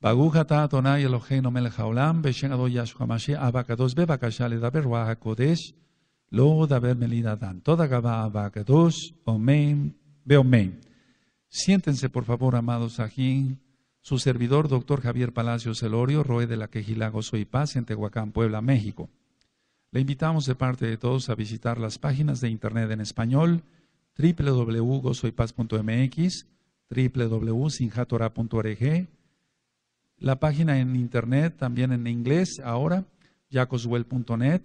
Baruch atah Adonai Eloheinu melech haolam, b'shem Adonai Yahshua Mashiach, Abakadosh bebakasha ledaber ruach hakodesh, lo daber melidadan. Toda gabá Abakadosh, omen, beomen. Siéntense, por favor, amados aquí. Su servidor, doctor Javier Palacios Elorio, Roe de la Quejilá Gozo y Paz, en Tehuacán, Puebla, México. Le invitamos de parte de todos a visitar las páginas de internet en español, www.gozoypaz.mx, www.sinjatorah.org, la página en internet también en inglés ahora, jacoswell.net,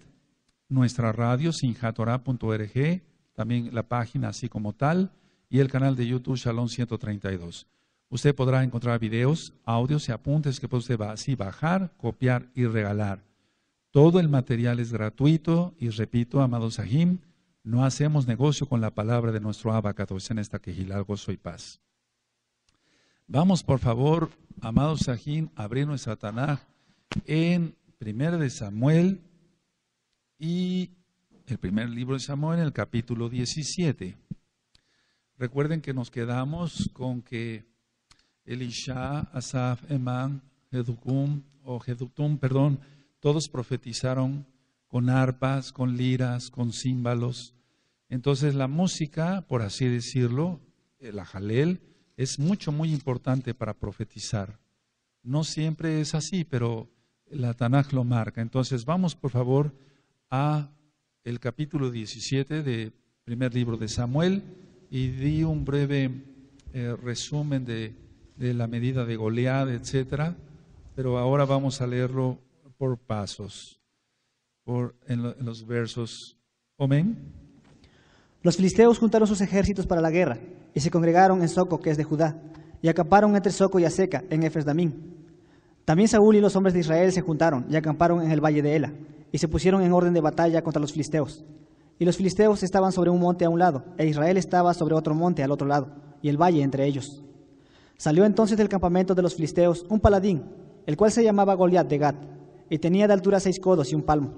nuestra radio sinjatorah.org, también la página así como tal, y el canal de YouTube Shalom 132. Usted podrá encontrar videos, audios y apuntes que puede usted así bajar, copiar y regalar. Todo el material es gratuito y repito, amados Sahim, no hacemos negocio con la palabra de nuestro Abacados en esta Quejilá Gozo y Paz. Vamos, por favor, amados Sahim, a abrir nuestra Tanaj en 1 de Samuel y el primer libro de Samuel en el capítulo 17. Recuerden que nos quedamos con que Elisha, Asaf, Emán, Jedutum, todos profetizaron con arpas, con liras, con címbalos. Entonces la música, por así decirlo, la jalel, es muy importante para profetizar. No siempre es así, pero la Tanaj lo marca. Entonces vamos por favor a el capítulo 17 del primer libro de Samuel y di un breve resumen de la medida de Goliat, etcétera. Pero ahora vamos a leerlo por pasos, en los versos. Amén. Los filisteos juntaron sus ejércitos para la guerra y se congregaron en Soco, que es de Judá, y acamparon entre Soco y Aseca, en Efes-Damim. También Saúl y los hombres de Israel se juntaron y acamparon en el valle de Ela, y se pusieron en orden de batalla contra los filisteos. Y los filisteos estaban sobre un monte a un lado, e Israel estaba sobre otro monte al otro lado, y el valle entre ellos. Salió entonces del campamento de los filisteos un paladín, el cual se llamaba Goliat de Gat, y tenía de altura 6 codos y un palmo,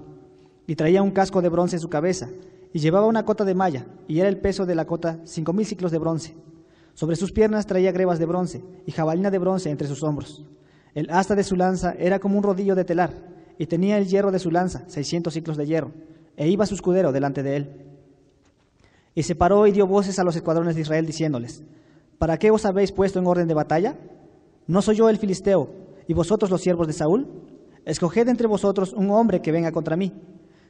y traía un casco de bronce en su cabeza, y llevaba una cota de malla, y era el peso de la cota 5000 ciclos de bronce. Sobre sus piernas traía grebas de bronce, y jabalina de bronce entre sus hombros. El asta de su lanza era como un rodillo de telar, y tenía el hierro de su lanza 600 ciclos de hierro, e iba su escudero delante de él. Y se paró y dio voces a los escuadrones de Israel, diciéndoles: ¿Para qué os habéis puesto en orden de batalla? ¿No soy yo el filisteo, y vosotros los siervos de Saúl? Escoged entre vosotros un hombre que venga contra mí.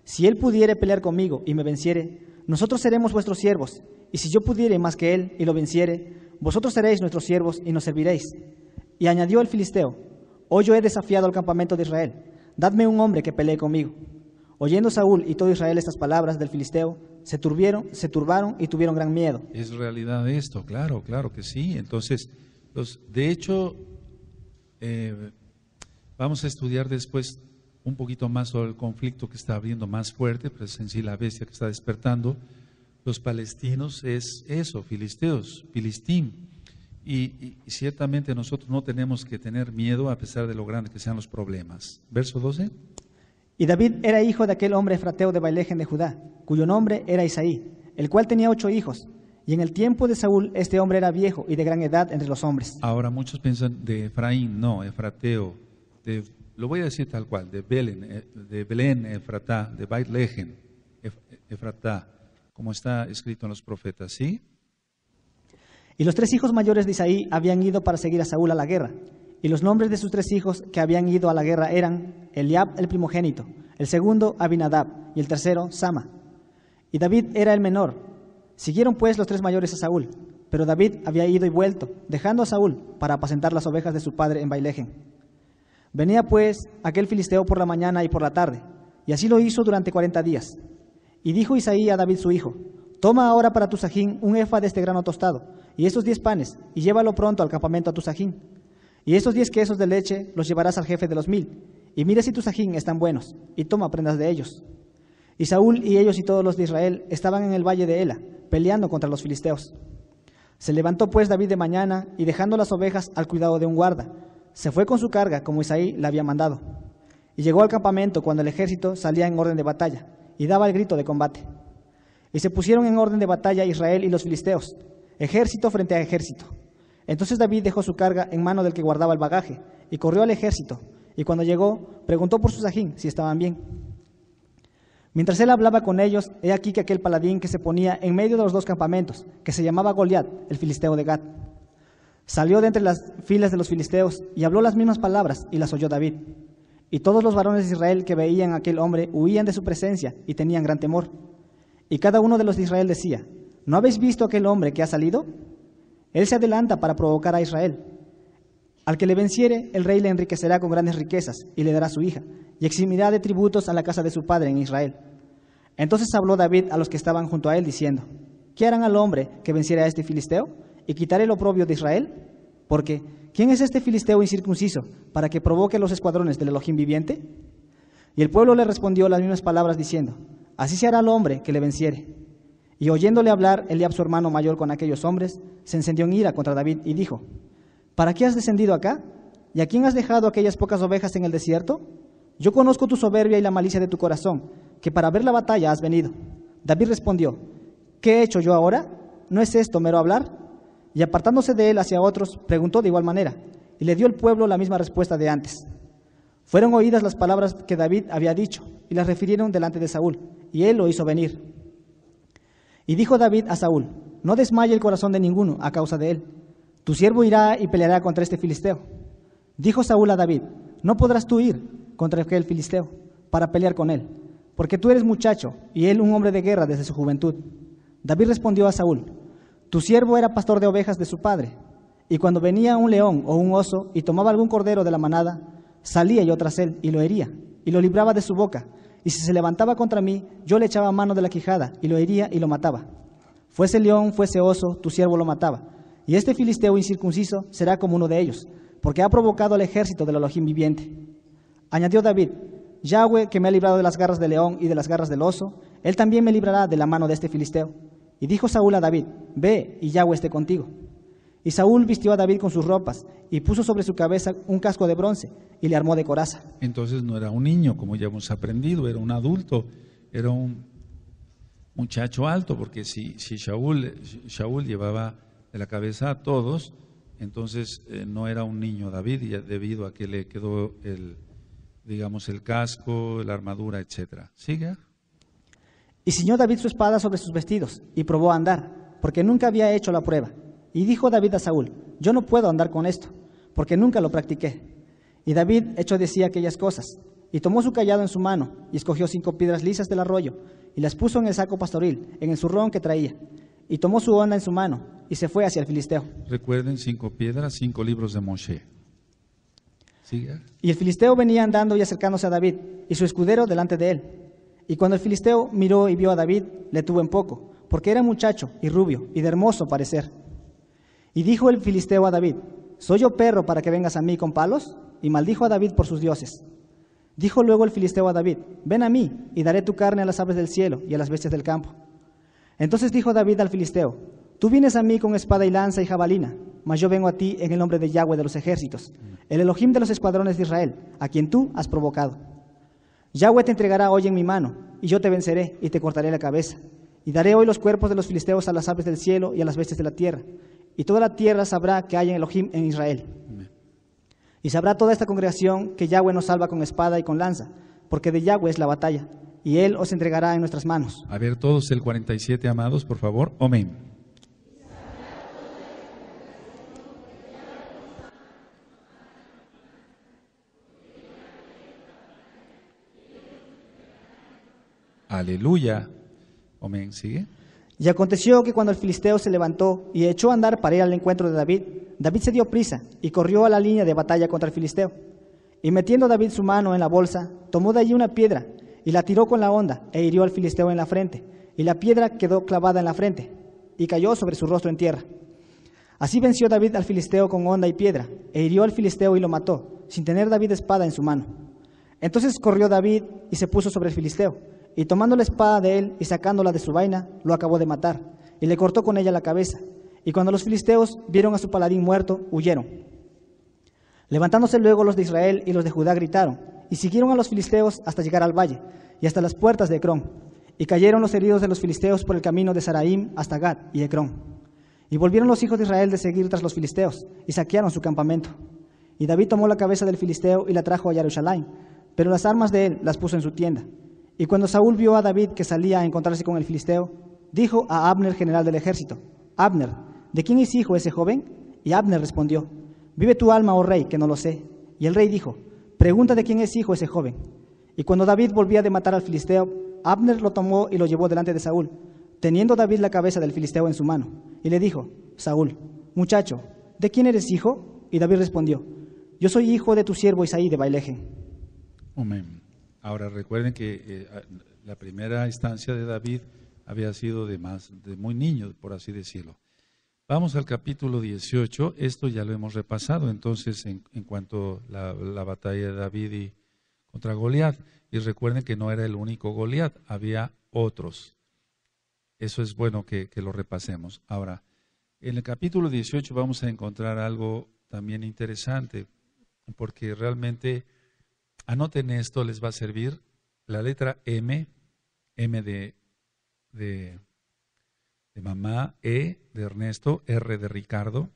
Si él pudiere pelear conmigo y me venciere, nosotros seremos vuestros siervos, y si yo pudiere más que él y lo venciere, vosotros seréis nuestros siervos y nos serviréis. Y añadió el filisteo: Hoy yo he desafiado al campamento de Israel, dadme un hombre que pelee conmigo. Oyendo Saúl y todo Israel estas palabras del filisteo, se turbaron y tuvieron gran miedo. ¿Es realidad esto? Claro que sí. Entonces, de hecho, vamos a estudiar después un poquito más sobre el conflicto que está abriendo más fuerte, pero es en sí la bestia que está despertando. Los palestinos es eso, filisteos, filistín. Y ciertamente nosotros no tenemos que tener miedo a pesar de lo grande que sean los problemas. Verso 12. Y David era hijo de aquel hombre efrateo de Bailejen de Judá, cuyo nombre era Isaí, el cual tenía 8 hijos. Y en el tiempo de Saúl este hombre era viejo y de gran edad entre los hombres. Ahora muchos piensan de Efraín, no, efrateo, lo voy a decir tal cual, de Belén, Efratá, de Bailejen, Efratá, como está escrito en los profetas, ¿sí? Y los 3 hijos mayores de Isaí habían ido para seguir a Saúl a la guerra. Y los nombres de sus 3 hijos que habían ido a la guerra eran Eliab el primogénito, el segundo Abinadab y el tercero Sama. Y David era el menor. Siguieron pues los 3 mayores a Saúl, pero David había ido y vuelto, dejando a Saúl para apacentar las ovejas de su padre en Bailejen. Venía pues aquel filisteo por la mañana y por la tarde, y así lo hizo durante 40 días. Y dijo Isaí a David su hijo: Toma ahora para tu sajín un efa de este grano tostado, y estos 10 panes, y llévalo pronto al campamento a tu sajín. Y estos 10 quesos de leche los llevarás al jefe de los 1000, y mira si tu sajín están buenos, y toma prendas de ellos. Y Saúl y ellos y todos los de Israel estaban en el valle de Ela, peleando contra los filisteos. Se levantó pues David de mañana, y dejando las ovejas al cuidado de un guarda, se fue con su carga como Isaí le había mandado. Y llegó al campamento cuando el ejército salía en orden de batalla, y daba el grito de combate. Y se pusieron en orden de batalla Israel y los filisteos, ejército frente a ejército. Entonces David dejó su carga en mano del que guardaba el bagaje, y corrió al ejército, y cuando llegó, preguntó por sus ajín si estaban bien. Mientras él hablaba con ellos, he aquí que aquel paladín que se ponía en medio de los dos campamentos, que se llamaba Goliat, el filisteo de Gat, salió de entre las filas de los filisteos y habló las mismas palabras y las oyó David. Y todos los varones de Israel que veían a aquel hombre huían de su presencia y tenían gran temor. Y cada uno de los de Israel decía: ¿no habéis visto aquel hombre que ha salido? Él se adelanta para provocar a Israel. Al que le venciere, el rey le enriquecerá con grandes riquezas y le dará su hija, y eximirá de tributos a la casa de su padre en Israel. Entonces habló David a los que estaban junto a él, diciendo: ¿qué harán al hombre que venciere a este filisteo y quitaré el oprobio de Israel? Porque, ¿quién es este filisteo incircunciso para que provoque los escuadrones del Elohim viviente? Y el pueblo le respondió las mismas palabras, diciendo: así se hará al hombre que le venciere. Y oyéndole hablar Eliab, su hermano mayor, con aquellos hombres, se encendió en ira contra David y dijo: ¿para qué has descendido acá? ¿Y a quién has dejado aquellas pocas ovejas en el desierto? Yo conozco tu soberbia y la malicia de tu corazón, que para ver la batalla has venido. David respondió: ¿qué he hecho yo ahora? ¿No es esto mero hablar? Y apartándose de él hacia otros, preguntó de igual manera, y le dio el pueblo la misma respuesta de antes. Fueron oídas las palabras que David había dicho, y las refirieron delante de Saúl, y él lo hizo venir. Y dijo David a Saúl: no desmaye el corazón de ninguno a causa de él. Tu siervo irá y peleará contra este filisteo. Dijo Saúl a David: no podrás tú ir contra aquel filisteo para pelear con él, porque tú eres muchacho y él un hombre de guerra desde su juventud. David respondió a Saúl: tu siervo era pastor de ovejas de su padre, y cuando venía un león o un oso y tomaba algún cordero de la manada, salía yo tras él y lo hería, y lo libraba de su boca, y si se levantaba contra mí, yo le echaba mano de la quijada, y lo hería y lo mataba. Fuese león, fuese oso, tu siervo lo mataba. Y este filisteo incircunciso será como uno de ellos, porque ha provocado al ejército del Elohim viviente. Añadió David: Yahweh, que me ha librado de las garras del león y de las garras del oso, él también me librará de la mano de este filisteo. Y dijo Saúl a David: ve, y Yahweh esté contigo. Y Saúl vistió a David con sus ropas, y puso sobre su cabeza un casco de bronce, y le armó de coraza. Entonces no era un niño, como ya hemos aprendido, era un adulto, era un muchacho alto, porque si Shaul llevaba de la cabeza a todos, entonces no era un niño David, y debido a que le quedó el casco, la armadura, etcétera. ¿Sigue? Y ciñó David su espada sobre sus vestidos, y probó a andar, porque nunca había hecho la prueba. Y dijo David a Saúl: yo no puedo andar con esto, porque nunca lo practiqué. Y David echó de sí aquellas cosas, y tomó su cayado en su mano, y escogió 5 piedras lisas del arroyo, y las puso en el saco pastoril, en el zurrón que traía, y tomó su honda en su mano, y se fue hacia el filisteo. Recuerden, 5 piedras, 5 libros de Moshe. ¿Sigue? Y el filisteo venía andando y acercándose a David, y su escudero delante de él. Y cuando el filisteo miró y vio a David, le tuvo en poco, porque era muchacho y rubio, y de hermoso parecer. Y dijo el filisteo a David: ¿soy yo perro para que vengas a mí con palos? Y maldijo a David por sus dioses. Dijo luego el filisteo a David: ven a mí, y daré tu carne a las aves del cielo y a las bestias del campo. Entonces dijo David al filisteo: tú vienes a mí con espada y lanza y jabalina, mas yo vengo a ti en el nombre de Yahweh de los ejércitos, el Elohim de los escuadrones de Israel, a quien tú has provocado. Yahweh te entregará hoy en mi mano, y yo te venceré y te cortaré la cabeza. Y daré hoy los cuerpos de los filisteos a las aves del cielo y a las bestias de la tierra. Y toda la tierra sabrá que hay en Elohim en Israel. Y sabrá toda esta congregación que Yahweh nos salva con espada y con lanza, porque de Yahweh es la batalla, y Él os entregará en nuestras manos. A ver, todos el 47, amados, por favor. Amén. Aleluya. Amén. ¿Sigue? Y aconteció que cuando el filisteo se levantó y echó a andar para ir al encuentro de David, David se dio prisa y corrió a la línea de batalla contra el filisteo. Y metiendo David su mano en la bolsa, tomó de allí una piedra y la tiró con la honda e hirió al filisteo en la frente. Y la piedra quedó clavada en la frente y cayó sobre su rostro en tierra. Así venció David al filisteo con honda y piedra, e hirió al filisteo y lo mató, sin tener David espada en su mano. Entonces corrió David y se puso sobre el filisteo, y tomando la espada de él y sacándola de su vaina, lo acabó de matar, y le cortó con ella la cabeza. Y cuando los filisteos vieron a su paladín muerto, huyeron. Levantándose luego los de Israel y los de Judá gritaron, y siguieron a los filisteos hasta llegar al valle, y hasta las puertas de Ecrón. Y cayeron los heridos de los filisteos por el camino de Saraim hasta Gad y Ecrón. Y volvieron los hijos de Israel de seguir tras los filisteos, y saquearon su campamento. Y David tomó la cabeza del filisteo y la trajo a Jerusalén, pero las armas de él las puso en su tienda. Y cuando Saúl vio a David que salía a encontrarse con el filisteo, dijo a Abner, general del ejército: Abner, ¿de quién es hijo ese joven? Y Abner respondió: Vive tu alma, oh rey, que no lo sé. Y el rey dijo: Pregunta de quién es hijo ese joven. Y cuando David volvía de matar al filisteo, Abner lo tomó y lo llevó delante de Saúl, teniendo David la cabeza del filisteo en su mano. Y le dijo: Saúl: Muchacho, ¿de quién eres hijo? Y David respondió: Yo soy hijo de tu siervo Isaí de Baileje. Amén. Ahora recuerden que la primera instancia de David había sido de muy niño, por así decirlo. Vamos al capítulo 18, esto ya lo hemos repasado, entonces en cuanto a la batalla de David contra Goliat. Y recuerden que no era el único Goliat, había otros. Eso es bueno que lo repasemos. Ahora, en el capítulo 18 vamos a encontrar algo también interesante, porque realmente, anoten esto, les va a servir la letra M de mamá, E de Ernesto, R de Ricardo,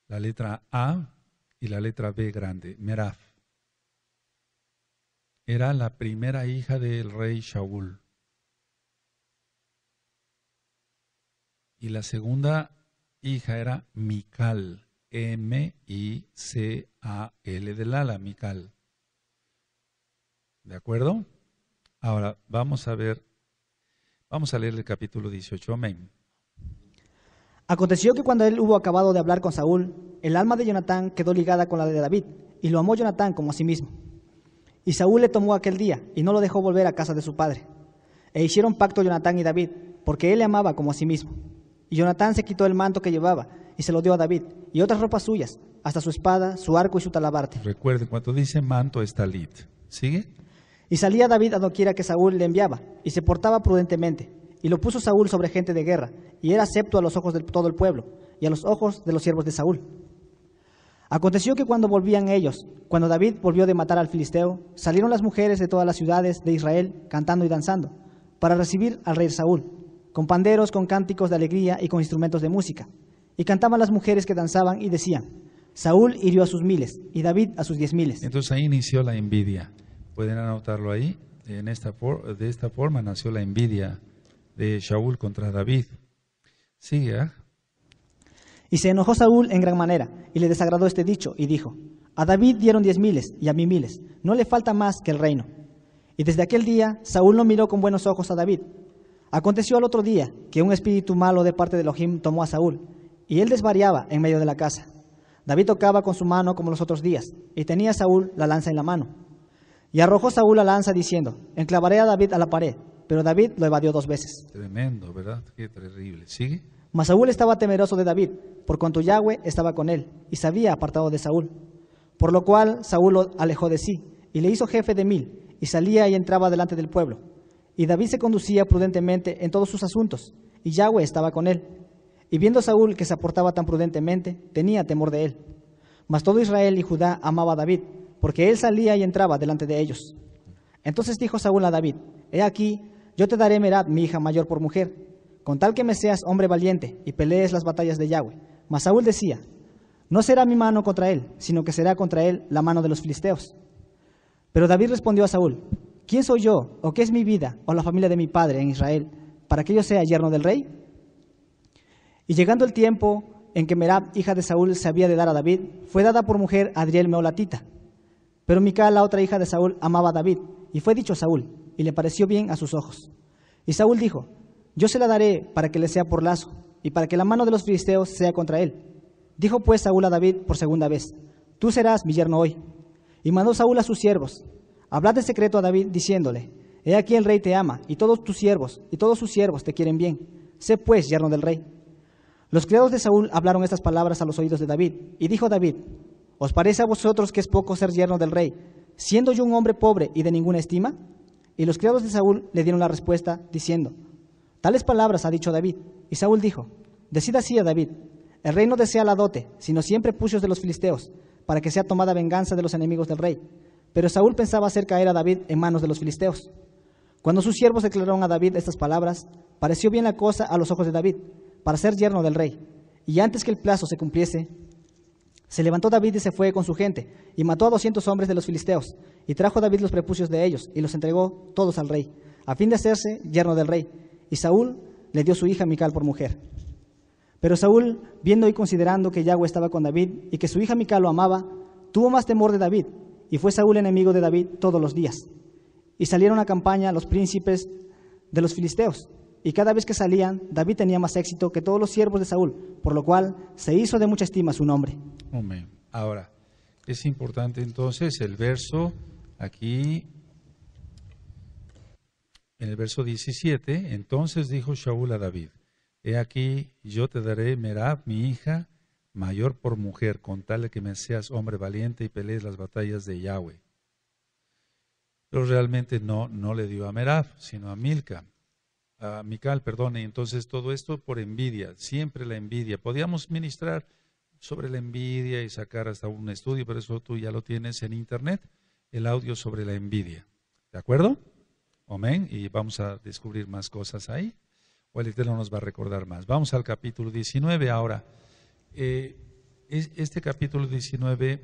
la letra A y la letra B grande, Merab. Era la primera hija del rey Shaul. Y la segunda hija era Mical, M-I-C-A-L de Lala, Mical. ¿De acuerdo? Ahora vamos a leer el capítulo 18. Amén. Aconteció que cuando él hubo acabado de hablar con Saúl, el alma de Jonatán quedó ligada con la de David, y lo amó Jonatán como a sí mismo. Y Saúl le tomó aquel día, y no lo dejó volver a casa de su padre. E hicieron pacto Jonatán y David, porque él le amaba como a sí mismo. Y Jonatán se quitó el manto que llevaba, y se lo dio a David, y otras ropas suyas, hasta su espada, su arco y su talabarte. Recuerden, cuando dice manto es talit. ¿Sigue? Y salía David a doquiera que Saúl le enviaba, y se portaba prudentemente. Y lo puso Saúl sobre gente de guerra, y era acepto a los ojos de todo el pueblo, y a los ojos de los siervos de Saúl. Aconteció que cuando volvían ellos, cuando David volvió de matar al filisteo, salieron las mujeres de todas las ciudades de Israel cantando y danzando, para recibir al rey Saúl, con panderos, con cánticos de alegría y con instrumentos de música. Y cantaban las mujeres que danzaban y decían: Saúl hirió a sus 1000 y David a sus 10,000. Entonces ahí inició la envidia. Pueden anotarlo ahí. De esta forma nació la envidia de Shaul contra David. Sigue, ¿eh? Y se enojó Saúl en gran manera, y le desagradó este dicho, y dijo: A David dieron 10,000 y a mí 1000, no le falta más que el reino. Y desde aquel día Saúl no miró con buenos ojos a David. Aconteció al otro día que un espíritu malo de parte de Elohim tomó a Saúl, y él desvariaba en medio de la casa. David tocaba con su mano como los otros días, y tenía Saúl la lanza en la mano. Y arrojó Saúl la lanza diciendo: Enclavaré a David a la pared. Pero David lo evadió 2 veces. Tremendo, ¿verdad? Qué terrible. ¿Sigue? Mas Saúl estaba temeroso de David, por cuanto Yahweh estaba con él, y se había apartado de Saúl. Por lo cual Saúl lo alejó de sí, y le hizo jefe de 1000, y salía y entraba delante del pueblo. Y David se conducía prudentemente en todos sus asuntos, y Yahweh estaba con él. Y viendo Saúl que se aportaba tan prudentemente, tenía temor de él. Mas todo Israel y Judá amaba a David, porque él salía y entraba delante de ellos. Entonces dijo Saúl a David: He aquí, yo te daré Merab, mi hija mayor, por mujer, con tal que me seas hombre valiente y pelees las batallas de Yahweh. Mas Saúl decía: No será mi mano contra él, sino que será contra él la mano de los filisteos. Pero David respondió a Saúl: ¿Quién soy yo, o qué es mi vida, o la familia de mi padre en Israel, para que yo sea yerno del rey? Y llegando el tiempo en que Merab, hija de Saúl, se había de dar a David, fue dada por mujer a Adriel Meolatita. Pero Mical, la otra hija de Saúl, amaba a David, y fue dicho a Saúl, y le pareció bien a sus ojos. Y Saúl dijo: Yo se la daré para que le sea por lazo, y para que la mano de los filisteos sea contra él. Dijo pues Saúl a David por segunda vez: Tú serás mi yerno hoy. Y mandó Saúl a sus siervos: Hablad de secreto a David, diciéndole: He aquí el rey te ama, y todos tus siervos, y todos sus siervos te quieren bien. Sé pues yerno del rey. Los criados de Saúl hablaron estas palabras a los oídos de David, y dijo David: ¿Os parece a vosotros que es poco ser yerno del rey, siendo yo un hombre pobre y de ninguna estima? Y los criados de Saúl le dieron la respuesta, diciendo: Tales palabras ha dicho David. Y Saúl dijo: Decid así a David: El rey no desea la dote, sino siempre pucios de los filisteos, para que sea tomada venganza de los enemigos del rey. Pero Saúl pensaba hacer caer a David en manos de los filisteos. Cuando sus siervos declararon a David estas palabras, pareció bien la cosa a los ojos de David, para ser yerno del rey. Y antes que el plazo se cumpliese, Se levantó David y se fue con su gente, y mató a 200 hombres de los filisteos, y trajo David los prepucios de ellos, y los entregó todos al rey, a fin de hacerse yerno del rey. Y Saúl le dio su hija Mical por mujer. Pero Saúl, viendo y considerando que Yahweh estaba con David, y que su hija Mical lo amaba, tuvo más temor de David, y fue Saúl enemigo de David todos los días. Y salieron a campaña los príncipes de los filisteos, y cada vez que salían, David tenía más éxito que todos los siervos de Saúl, por lo cual se hizo de mucha estima su nombre. Amén. Ahora, es importante entonces el verso aquí, en el verso 17, entonces dijo Saúl a David, he aquí, yo te daré Merab, mi hija, mayor por mujer, con tal de que me seas hombre valiente y pelees las batallas de Yahweh. Pero realmente no le dio a Merab, sino a Mical, perdón, y entonces todo esto por envidia, siempre la envidia. Podíamos ministrar sobre la envidia y sacar hasta un estudio, pero eso tú ya lo tienes en internet, el audio sobre la envidia. ¿De acuerdo? Amén. Y vamos a descubrir más cosas ahí, o el Eterno nos va a recordar más. Vamos al capítulo 19 ahora. Este capítulo 19,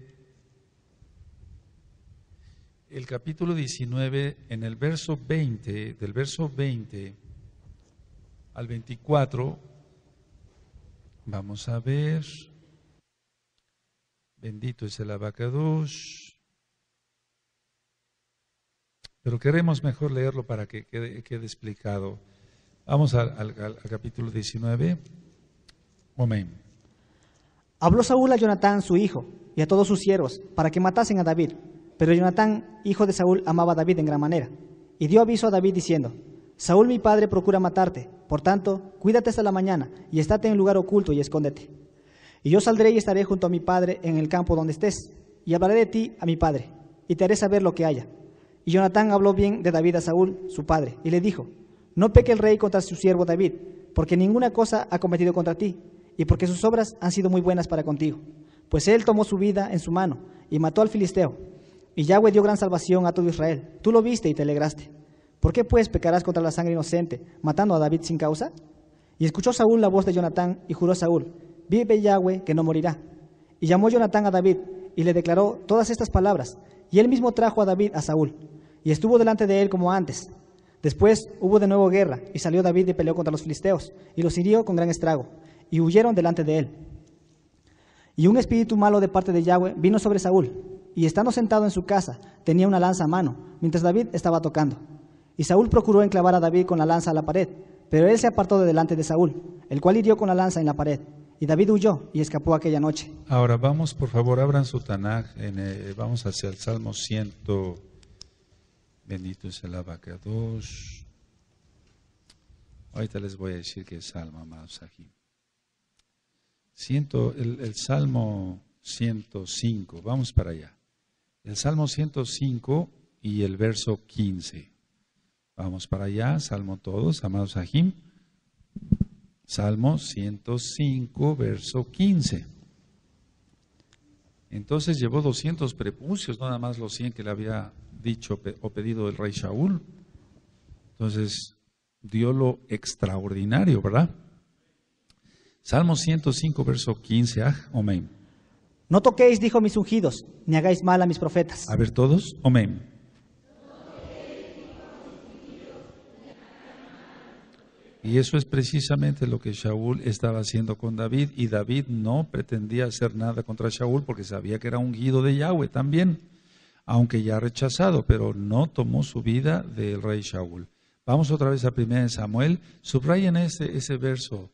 el capítulo 19, en el verso 20, del verso 20 al 24, vamos a ver, bendito es el Abacadosh, pero queremos mejor leerlo para que quede explicado. Vamos al capítulo 19, amén. Habló Saúl a Jonatán, su hijo, y a todos sus siervos, para que matasen a David. Pero Jonatán, hijo de Saúl, amaba a David en gran manera, y dio aviso a David diciendo, Saúl mi padre procura matarte, por tanto, cuídate hasta la mañana, y estate en lugar oculto y escóndete. Y yo saldré y estaré junto a mi padre en el campo donde estés, y hablaré de ti a mi padre, y te haré saber lo que haya. Y Jonatán habló bien de David a Saúl, su padre, y le dijo, no peque el rey contra su siervo David, porque ninguna cosa ha cometido contra ti, y porque sus obras han sido muy buenas para contigo. Pues él tomó su vida en su mano, y mató al filisteo. Y Yahweh dio gran salvación a todo Israel. Tú lo viste y te alegraste. ¿Por qué pues pecarás contra la sangre inocente, matando a David sin causa? Y escuchó Saúl la voz de Jonatán, y juró Saúl, vive Yahweh que no morirá. Y llamó Jonatán a David, y le declaró todas estas palabras. Y él mismo trajo a David a Saúl, y estuvo delante de él como antes. Después hubo de nuevo guerra, y salió David y peleó contra los filisteos, y los hirió con gran estrago, y huyeron delante de él. Y un espíritu malo de parte de Yahweh vino sobre Saúl, y estando sentado en su casa, tenía una lanza a mano, mientras David estaba tocando. Y Saúl procuró enclavar a David con la lanza a la pared, pero él se apartó de delante de Saúl, el cual hirió con la lanza en la pared. Y David huyó y escapó aquella noche. Ahora vamos, por favor, abran su Tanaj, vamos hacia el Salmo 100, bendito es el Abacadosh. Ahorita les voy a decir que es Salmo, amados aquí. El Salmo 105, vamos para allá. El Salmo 105 y el verso 15. Vamos para allá, Salmo todos, amados Ajim. Salmo 105, verso 15. Entonces llevó 200 prepucios, no nada más los 100 que le había dicho o pedido el rey Saúl. Entonces dio lo extraordinario, ¿verdad? Salmo 105, verso 15, amén. No toquéis, dijo mis ungidos, ni hagáis mal a mis profetas. A ver todos, amén. Y eso es precisamente lo que Saúl estaba haciendo con David, y David no pretendía hacer nada contra Saúl porque sabía que era ungido de Yahweh también, aunque ya rechazado, pero no tomó su vida del rey Saúl. Vamos otra vez a 1 Samuel, subrayen ese verso,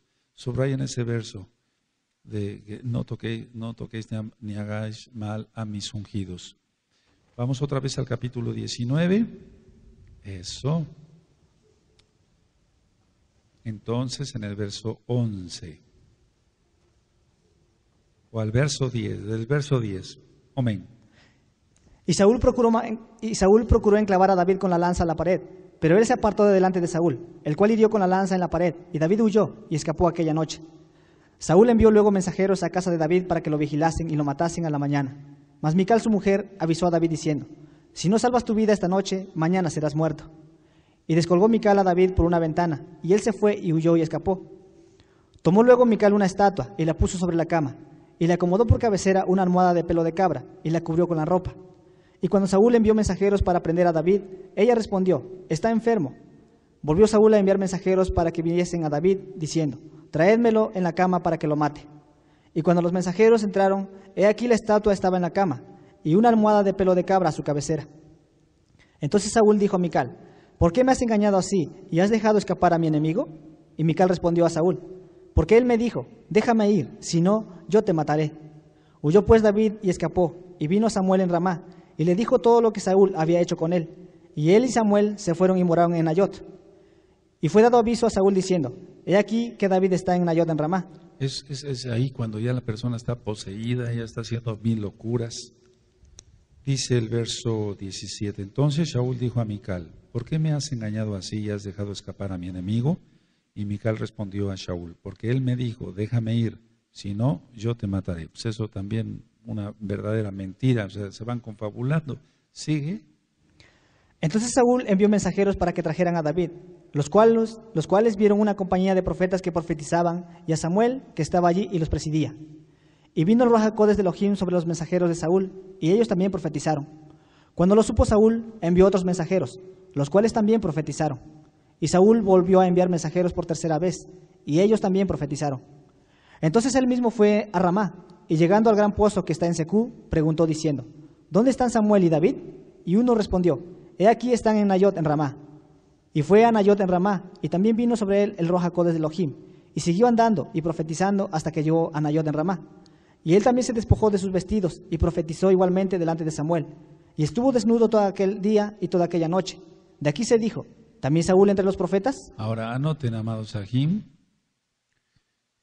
de que no toquéis ni hagáis mal a mis ungidos. Vamos otra vez al capítulo 19, eso. Entonces en el verso 11, o al verso 10, del verso 10, amén. Y Saúl procuró enclavar a David con la lanza a la pared, pero él se apartó de delante de Saúl, el cual hirió con la lanza en la pared, y David huyó y escapó aquella noche. Saúl envió luego mensajeros a casa de David para que lo vigilasen y lo matasen a la mañana. Mas Mical, su mujer, avisó a David diciendo, si no salvas tu vida esta noche, mañana serás muerto. Y descolgó Mical a David por una ventana, y él se fue y huyó y escapó. Tomó luego Mical una estatua y la puso sobre la cama, y le acomodó por cabecera una almohada de pelo de cabra y la cubrió con la ropa. Y cuando Saúl envió mensajeros para prender a David, ella respondió: está enfermo. Volvió Saúl a enviar mensajeros para que viniesen a David, diciendo: traédmelo en la cama para que lo mate. Y cuando los mensajeros entraron, he aquí la estatua estaba en la cama, y una almohada de pelo de cabra a su cabecera. Entonces Saúl dijo a Mical: ¿por qué me has engañado así y has dejado escapar a mi enemigo? Y Mical respondió a Saúl: porque él me dijo: déjame ir, si no, yo te mataré. Huyó pues David y escapó, y vino Samuel en Ramá, y le dijo todo lo que Saúl había hecho con él. Y él y Samuel se fueron y moraron en Nayot. Y fue dado aviso a Saúl diciendo: he aquí que David está en Nayot en Ramá. Es ahí cuando ya la persona está poseída, ya está haciendo mil locuras. Dice el verso 17: entonces Saúl dijo a Mical: ¿por qué me has engañado así y has dejado escapar a mi enemigo? Y Mical respondió a Saúl: porque él me dijo: déjame ir, si no, yo te mataré. Pues eso también una verdadera mentira, o sea, se van confabulando. Sigue. Entonces Saúl envió mensajeros para que trajeran a David, los cuales vieron una compañía de profetas que profetizaban, y a Samuel, que estaba allí y los presidía. Y vino el Ruach HaKodesh de Elohim sobre los mensajeros de Saúl, y ellos también profetizaron. Cuando lo supo Saúl, envió otros mensajeros, los cuales también profetizaron. Y Saúl volvió a enviar mensajeros por tercera vez, y ellos también profetizaron. Entonces él mismo fue a Ramá, y llegando al gran pozo que está en Secú, preguntó diciendo: ¿dónde están Samuel y David? Y uno respondió: he aquí están en Nayot en Ramá. Y fue a Nayot en Ramá, y también vino sobre él el Ruach HaKodesh de Elohim, y siguió andando y profetizando hasta que llegó a Nayot en Ramá. Y él también se despojó de sus vestidos, y profetizó igualmente delante de Samuel. Y estuvo desnudo todo aquel día y toda aquella noche. De aquí se dijo: ¿también Saúl entre los profetas? Ahora anoten, amados Sahim,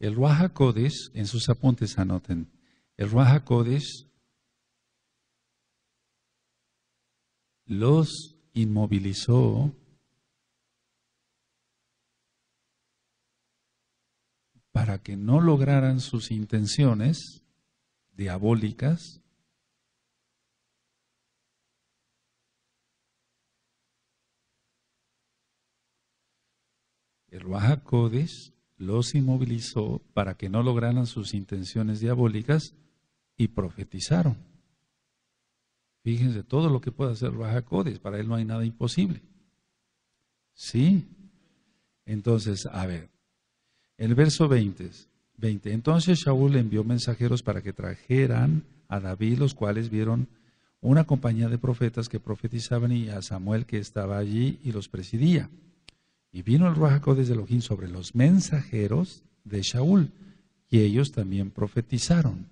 el Ruach HaKodesh, en sus apuntes anoten, el Ruach HaKodesh los inmovilizó para que no lograran sus intenciones diabólicas el Ruach HaKodesh los inmovilizó para que no lograran sus intenciones diabólicas y profetizaron. Fíjense todo lo que puede hacer el Ruach HaKodesh, para él no hay nada imposible. ¿Sí? Entonces, a ver, el verso 20. Entonces Saúl envió mensajeros para que trajeran a David, los cuales vieron una compañía de profetas que profetizaban, y a Samuel, que estaba allí y los presidía. Y vino el Ruach HaKodesh de Elohim sobre los mensajeros de Saúl, y ellos también profetizaron.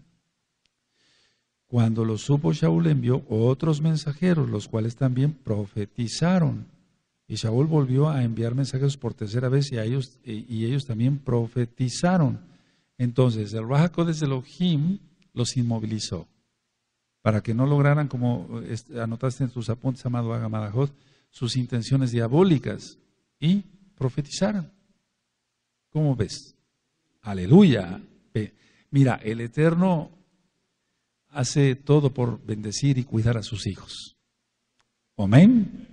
Cuando lo supo Saúl, envió otros mensajeros, los cuales también profetizaron. Y Saúl volvió a enviar mensajeros por tercera vez, y ellos también profetizaron. Entonces el Ruach HaKodesh de Elohim los inmovilizó, para que no lograran, como anotaste en tus apuntes, amado Agamadajot, sus intenciones diabólicas, y profetizaran. ¿Cómo ves? Aleluya. Mira, el Eterno hace todo por bendecir y cuidar a sus hijos. Amén.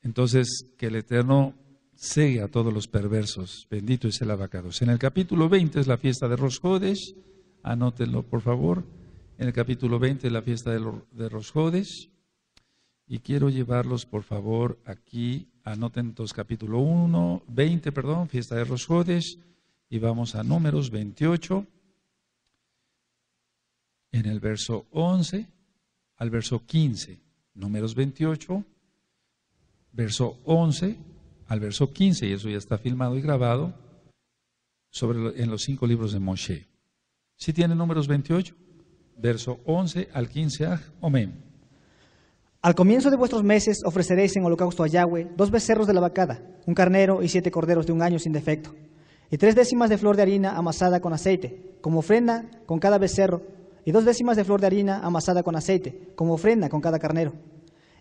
Entonces, que el Eterno cegue a todos los perversos. Bendito es el Abacados. En el capítulo 20 es la fiesta de Rosh Hodesh. Anótenlo, por favor. En el capítulo 20 es la fiesta de Rosh Hodesh. Y quiero llevarlos, por favor, aquí. Anoten entonces capítulo 20, fiesta de Rosh Hodesh. Y vamos a Números 28. En el verso 11 al verso 15. Números 28, verso 11 al verso 15. Y eso ya está filmado y grabado en los 5 libros de Moshe. ¿Sí tiene Números 28? Verso 11 al 15. Amén. Al comienzo de vuestros meses ofreceréis en holocausto a Yahweh 2 becerros de la vacada, un carnero y 7 corderos de 1 año sin defecto, y 3 décimas de flor de harina amasada con aceite, como ofrenda con cada becerro, y 2 décimas de flor de harina amasada con aceite, como ofrenda con cada carnero,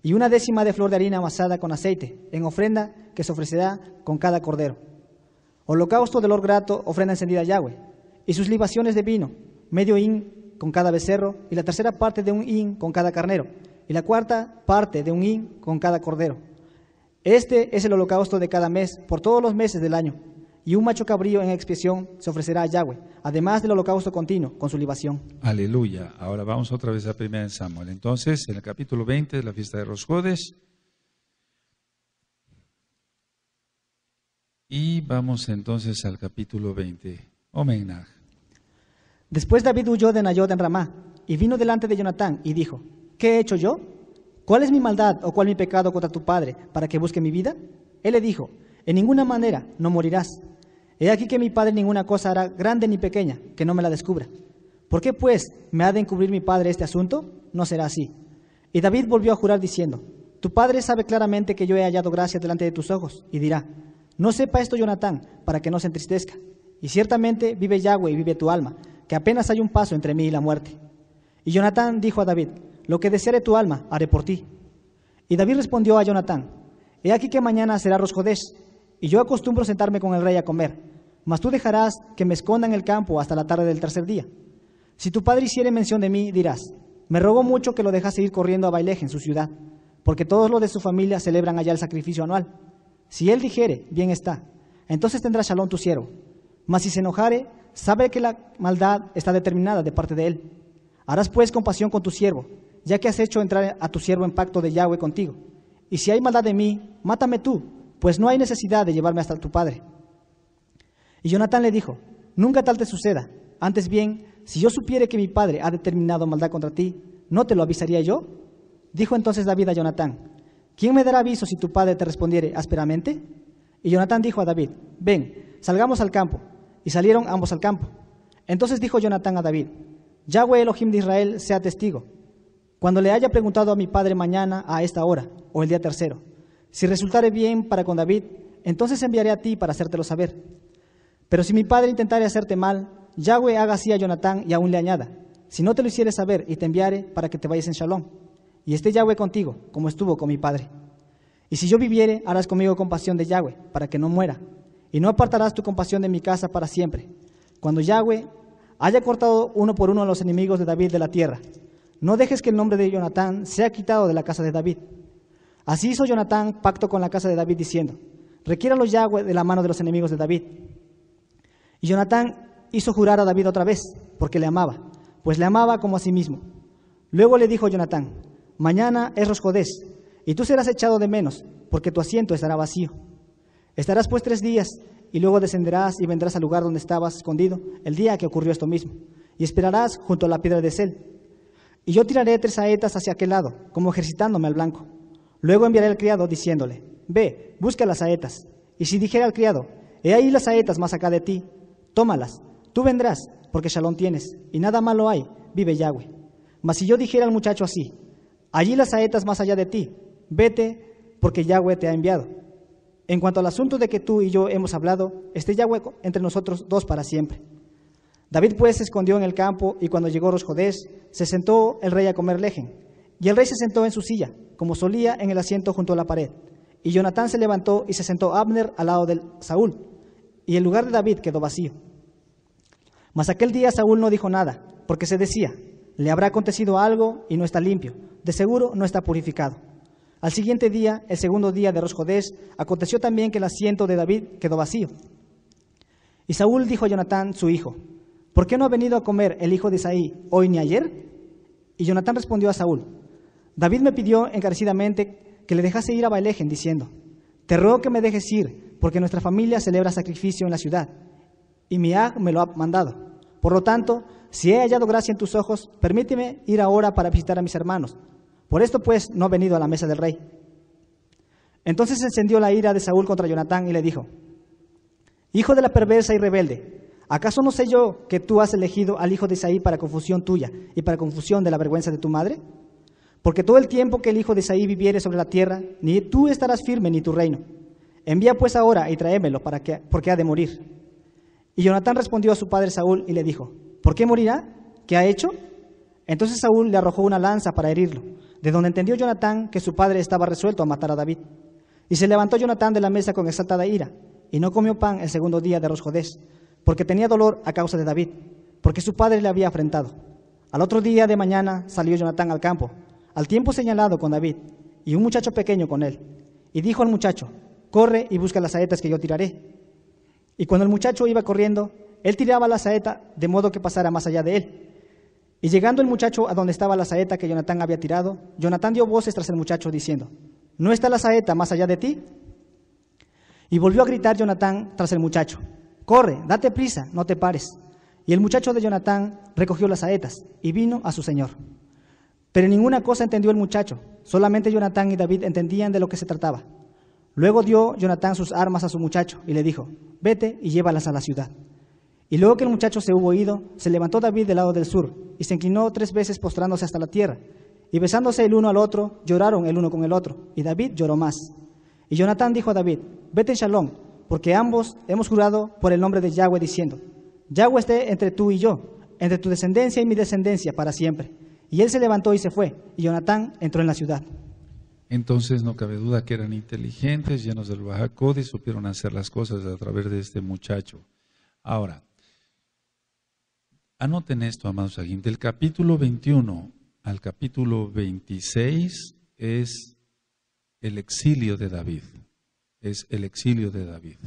y 1 décima de flor de harina amasada con aceite, en ofrenda que se ofrecerá con cada cordero. Holocausto de olor grato, ofrenda encendida a Yahweh, y sus libaciones de vino, medio hin con cada becerro, y la tercera parte de 1 hin con cada carnero, y la cuarta parte de 1 hin con cada cordero. Este es el holocausto de cada mes, por todos los meses del año. y un macho cabrío en expiación se ofrecerá a Yahweh, además del holocausto continuo con su libación. Aleluya. Ahora vamos otra vez a 1 Samuel. Entonces, en el capítulo 20 de la fiesta de Rosh Hodesh. Y vamos entonces al capítulo 20. Omenaj. Después David huyó de Nayot en Ramá y vino delante de Jonatán y dijo: ¿Qué he hecho yo? ¿Cuál es mi maldad o cuál mi pecado contra tu padre para que busque mi vida? Él le dijo: en ninguna manera no morirás. He aquí que mi padre ninguna cosa hará grande ni pequeña que no me la descubra. ¿Por qué pues me ha de encubrir mi padre este asunto? No será así. Y David volvió a jurar diciendo: tu padre sabe claramente que yo he hallado gracia delante de tus ojos, y dirá: no sepa esto Jonatán, para que no se entristezca. Y ciertamente vive Yahweh y vive tu alma, que apenas hay un paso entre mí y la muerte. Y Jonatán dijo a David: lo que deseare tu alma, haré por ti. Y David respondió a Jonatán: he aquí que mañana será Rosh Hodesh, y yo acostumbro sentarme con el rey a comer, mas tú dejarás que me esconda en el campo hasta la tarde del tercer día. Si tu padre hiciere mención de mí, dirás: me rogó mucho que lo dejase ir corriendo a Bailej en su ciudad, porque todos los de su familia celebran allá el sacrificio anual. Si él dijere: bien está, entonces tendrá Shalom tu siervo. Mas si se enojare, sabe que la maldad está determinada de parte de él. Harás pues compasión con tu siervo, ya que has hecho entrar a tu siervo en pacto de Yahweh contigo. Y si hay maldad de mí, mátame tú, pues no hay necesidad de llevarme hasta tu padre. Y Jonatán le dijo: nunca tal te suceda. Antes bien, si yo supiere que mi padre ha determinado maldad contra ti, ¿no te lo avisaría yo? Dijo entonces David a Jonatán: ¿quién me dará aviso si tu padre te respondiere ásperamente? Y Jonatán dijo a David: ven, salgamos al campo. Y salieron ambos al campo. Entonces dijo Jonatán a David: Yahweh Elohim de Israel sea testigo, cuando le haya preguntado a mi padre mañana a esta hora, o el día tercero, si resultare bien para con David, entonces enviaré a ti para hacértelo saber. Pero si mi padre intentare hacerte mal, Yahweh haga así a Jonatán y aún le añada: si no te lo hiciere saber y te enviare para que te vayas en Shalom, y esté Yahweh contigo, como estuvo con mi padre. Y si yo viviere, harás conmigo compasión de Yahweh, para que no muera, y no apartarás tu compasión de mi casa para siempre. Cuando Yahweh haya cortado uno por uno a los enemigos de David de la tierra, no dejes que el nombre de Jonatán sea quitado de la casa de David. Así hizo Jonatán pacto con la casa de David, diciendo: requiéralo Yahweh de la mano de los enemigos de David. Y Jonatán hizo jurar a David otra vez, porque le amaba, pues le amaba como a sí mismo. Luego le dijo Jonatán: mañana es Rosh Hodesh, y tú serás echado de menos, porque tu asiento estará vacío. Estarás pues 3 días, y luego descenderás y vendrás al lugar donde estabas escondido el día que ocurrió esto mismo, y esperarás junto a la piedra de Sel. Y yo tiraré 3 saetas hacia aquel lado, como ejercitándome al blanco. Luego enviaré al criado diciéndole: ve, busca las saetas. Y si dijera al criado: he ahí las saetas más acá de ti, tómalas, tú vendrás, porque Shalom tienes, y nada malo hay, vive Yahweh. Mas si yo dijera al muchacho así: allí las saetas más allá de ti, vete, porque Yahweh te ha enviado. En cuanto al asunto de que tú y yo hemos hablado, esté Yahweh entre nosotros 2 para siempre. David pues se escondió en el campo, y cuando llegó Rosh Hodesh, se sentó el rey a comer lejen. Y el rey se sentó en su silla, como solía, en el asiento junto a la pared. Y Jonatán se levantó y se sentó Abner al lado de Saúl, y el lugar de David quedó vacío. Mas aquel día Saúl no dijo nada, porque se decía: le habrá acontecido algo y no está limpio, de seguro no está purificado. Al siguiente día, el segundo día de Rosh Hodesh, aconteció también que el asiento de David quedó vacío. Y Saúl dijo a Jonatán, su hijo: ¿por qué no ha venido a comer el hijo de Isaí hoy ni ayer? Y Jonatán respondió a Saúl: David me pidió encarecidamente que le dejase ir a Bailej, diciendo: te ruego que me dejes ir, porque nuestra familia celebra sacrificio en la ciudad, y mi ag me lo ha mandado. Por lo tanto, si he hallado gracia en tus ojos, permíteme ir ahora para visitar a mis hermanos. Por esto pues no he venido a la mesa del rey. Entonces se encendió la ira de Saúl contra Jonatán y le dijo: hijo de la perversa y rebelde, ¿acaso no sé yo que tú has elegido al hijo de Isaí para confusión tuya y para confusión de la vergüenza de tu madre? Porque todo el tiempo que el hijo de Isaí viviere sobre la tierra, ni tú estarás firme ni tu reino. Envía pues ahora y tráemelo, porque ha de morir. Y Jonatán respondió a su padre Saúl y le dijo: ¿por qué morirá? ¿Qué ha hecho? Entonces Saúl le arrojó una lanza para herirlo, de donde entendió Jonatán que su padre estaba resuelto a matar a David. Y se levantó Jonatán de la mesa con exaltada ira, y no comió pan el segundo día de Rosh Hodesh, porque tenía dolor a causa de David, porque su padre le había afrentado. Al otro día de mañana salió Jonatán al campo, al tiempo señalado con David, y un muchacho pequeño con él. Y dijo al muchacho: corre y busca las saetas que yo tiraré. Y cuando el muchacho iba corriendo, él tiraba la saeta de modo que pasara más allá de él. Y llegando el muchacho a donde estaba la saeta que Jonatán había tirado, Jonatán dio voces tras el muchacho diciendo: ¿No está la saeta más allá de ti? Y volvió a gritar Jonatán tras el muchacho: corre, date prisa, no te pares. Y el muchacho de Jonatán recogió las saetas y vino a su señor. Pero ninguna cosa entendió el muchacho, solamente Jonatán y David entendían de lo que se trataba. Luego dio Jonatán sus armas a su muchacho y le dijo: vete y llévalas a la ciudad. Y luego que el muchacho se hubo ido, se levantó David del lado del sur y se inclinó 3 veces postrándose hasta la tierra. Y besándose el uno al otro, lloraron el uno con el otro, y David lloró más. Y Jonatán dijo a David: vete en shalom, porque ambos hemos jurado por el nombre de Yahweh, diciendo: Yahweh esté entre tú y yo, entre tu descendencia y mi descendencia para siempre. Y él se levantó y se fue, y Jonatán entró en la ciudad. Entonces no cabe duda que eran inteligentes, llenos del Ruach HaKodesh, y supieron hacer las cosas a través de este muchacho. Ahora, anoten esto, amados Sahim, del capítulo 21 al capítulo 26 es el exilio de David. Es el exilio de David.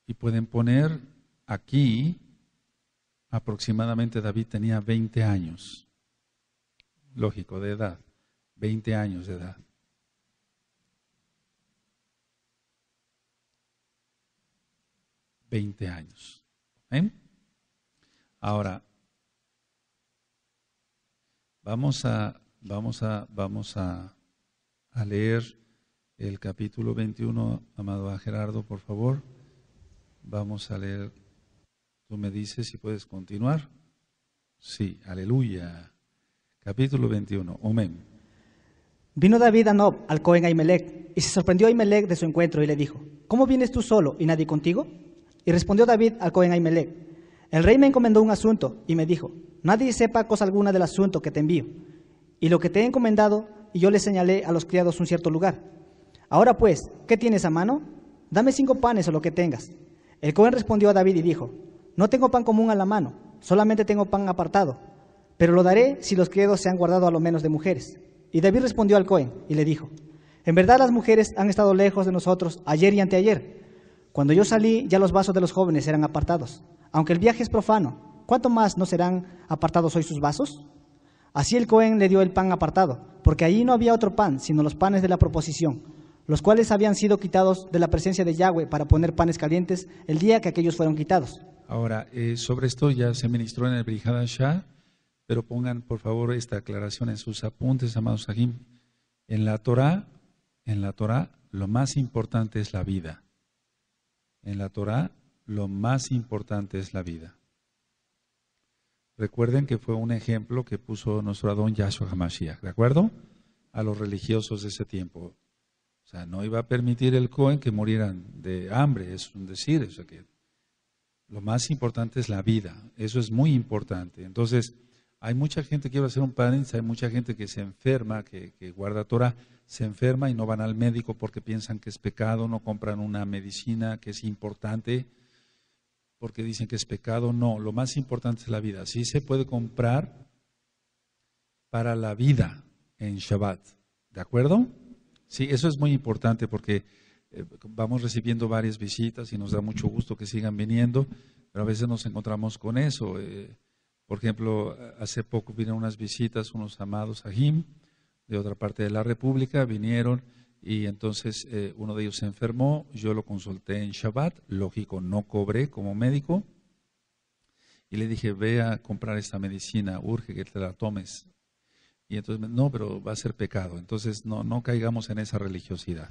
Y pueden poner aquí, aproximadamente David tenía 20 años. Lógico, de edad. 20 años de edad. $20 años. Ahora, vamos a leer el capítulo 21, amado Gerardo, por favor. Vamos a leer. Tú me dices si puedes continuar. Sí, aleluya. Capítulo 21, amén. Vino David a Nob, al Cohen Ahimelech, y se sorprendió Ahimelech de su encuentro y le dijo: ¿Cómo vienes tú solo y nadie contigo? Y respondió David al Cohen Ahimelech: el rey me encomendó un asunto y me dijo: nadie sepa cosa alguna del asunto que te envío. Y lo que te he encomendado, y yo le señalé a los criados un cierto lugar. Ahora pues, ¿qué tienes a mano? Dame 5 panes o lo que tengas. El Cohen respondió a David y dijo: no tengo pan común a la mano, solamente tengo pan apartado, pero lo daré si los criados se han guardado a lo menos de mujeres. Y David respondió al Cohen y le dijo: en verdad las mujeres han estado lejos de nosotros ayer y anteayer. Cuando yo salí, ya los vasos de los jóvenes eran apartados. Aunque el viaje es profano, ¿cuánto más no serán apartados hoy sus vasos? Así el Cohen le dio el pan apartado, porque allí no había otro pan, sino los panes de la proposición, los cuales habían sido quitados de la presencia de Yahweh para poner panes calientes el día que aquellos fueron quitados. Ahora, sobre esto ya se ministró en el Brit Hadashah, pero pongan por favor esta aclaración en sus apuntes, amados Sahim. En la Torah, lo más importante es la vida. En la Torah, lo más importante es la vida. Recuerden que fue un ejemplo que puso nuestro Adón Yahshua HaMashiach, ¿de acuerdo? A los religiosos de ese tiempo. O sea, no iba a permitir el Cohen que murieran de hambre, es un decir, o sea que lo más importante es la vida, eso es muy importante. Entonces, hay mucha gente que quiere hacer un paréntesis, hay mucha gente que se enferma, que guarda Torah, se enferma y no van al médico porque piensan que es pecado, no compran una medicina que es importante porque dicen que es pecado. No, lo más importante es la vida. Sí se puede comprar para la vida en Shabbat, ¿de acuerdo? Sí, eso es muy importante porque vamos recibiendo varias visitas y nos da mucho gusto que sigan viniendo, pero a veces nos encontramos con eso. Por ejemplo, hace poco vinieron unas visitas, unos amados Sahim de otra parte de la República, vinieron y entonces uno de ellos se enfermó, yo lo consulté en Shabbat, lógico, no cobré como médico, y le dije: ve a comprar esta medicina, urge que te la tomes. Y entonces, no, pero va a ser pecado. Entonces no caigamos en esa religiosidad.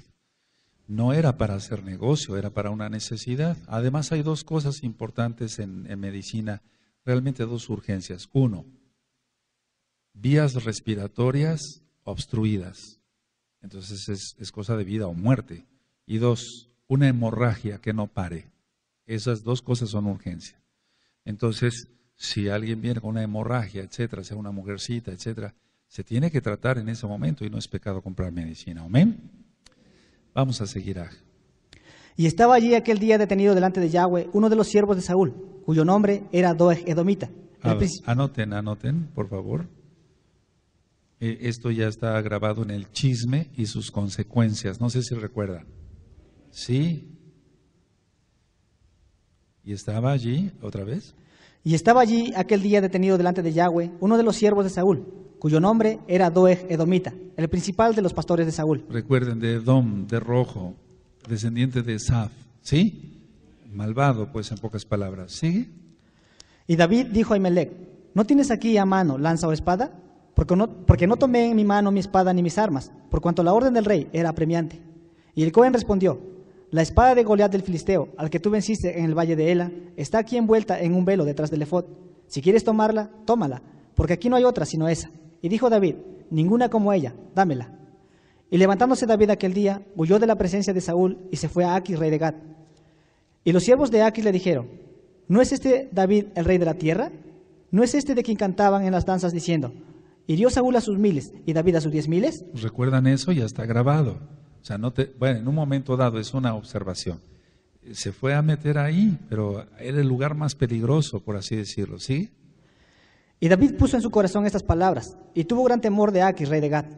No era para hacer negocio, era para una necesidad. Además hay 2 cosas importantes en medicina, realmente 2 urgencias. 1, vías respiratorias obstruidas. Entonces es cosa de vida o muerte. Y 2, una hemorragia que no pare. Esas 2 cosas son urgencia. Entonces, si alguien viene con una hemorragia, etcétera, sea una mujercita, etcétera, se tiene que tratar en ese momento y no es pecado comprar medicina. Amén. Vamos a seguir. Y estaba allí aquel día detenido delante de Yahweh uno de los siervos de Saúl, cuyo nombre era Doeg Edomita. Anoten, por favor. Esto ya está grabado en el chisme y sus consecuencias. No sé si recuerdan. Sí. ¿Y estaba allí otra vez? Y estaba allí aquel día detenido delante de Yahweh uno de los siervos de Saúl, cuyo nombre era Doeg Edomita, el principal de los pastores de Saúl. Recuerden, de Edom, de rojo, descendiente de Esaf, ¿sí? Malvado, pues, en pocas palabras. ¿Sigue? Y David dijo a Ahimelech: ¿no tienes aquí a mano lanza o espada? Porque no tomé en mi mano mi espada ni mis armas, por cuanto la orden del rey era apremiante. Y el Cohen respondió: la espada de Goliat del Filisteo, al que tú venciste en el valle de Ela, está aquí envuelta en un velo detrás del efod. Si quieres tomarla, tómala, porque aquí no hay otra sino esa. Y dijo David: ninguna como ella, dámela. Y levantándose David aquel día, huyó de la presencia de Saúl y se fue a Aquis, rey de Gat. Y los siervos de Aquis le dijeron: ¿no es este David el rey de la tierra? ¿No es este de quien cantaban en las danzas diciendo: hirió Saúl a sus 1000 y David a sus 10,000? ¿Recuerdan eso? Ya está grabado. O sea, bueno, en un momento dado es una observación. Se fue a meter ahí, pero era el lugar más peligroso, por así decirlo, ¿sí? Y David puso en su corazón estas palabras, y tuvo gran temor de Aquis, rey de Gat.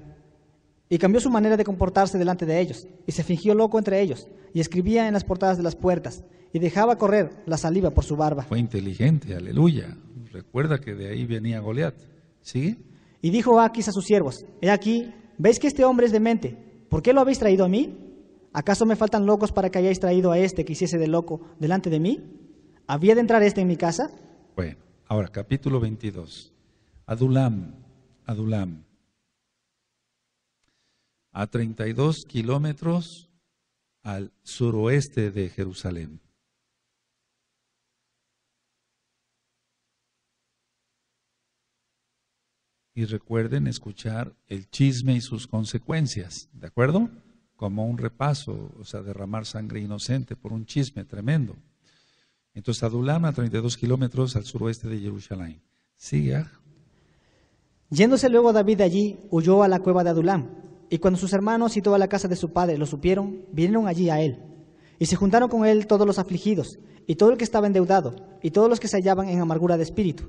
Y cambió su manera de comportarse delante de ellos, y se fingió loco entre ellos, y escribía en las portadas de las puertas, y dejaba correr la saliva por su barba. Fue inteligente, aleluya. Recuerda que de ahí venía Goliat, ¿sí? Y dijo Aquis a sus siervos: he aquí, ¿veis que este hombre es demente? ¿Por qué lo habéis traído a mí? ¿Acaso me faltan locos para que hayáis traído a este que hiciese de loco delante de mí? ¿Había de entrar este en mi casa? Bueno, ahora capítulo 22. Adulam, a 32 kilómetros al suroeste de Jerusalén. Y recuerden escuchar el chisme y sus consecuencias, ¿de acuerdo? Como un repaso, o sea, derramar sangre inocente por un chisme tremendo. Entonces, Adulam, a 32 kilómetros al suroeste de Jerusalén. Sigue. Yéndose luego David de allí, huyó a la cueva de Adulam. Y cuando sus hermanos y toda la casa de su padre lo supieron, vinieron allí a él. Y se juntaron con él todos los afligidos, y todo el que estaba endeudado, y todos los que se hallaban en amargura de espíritu.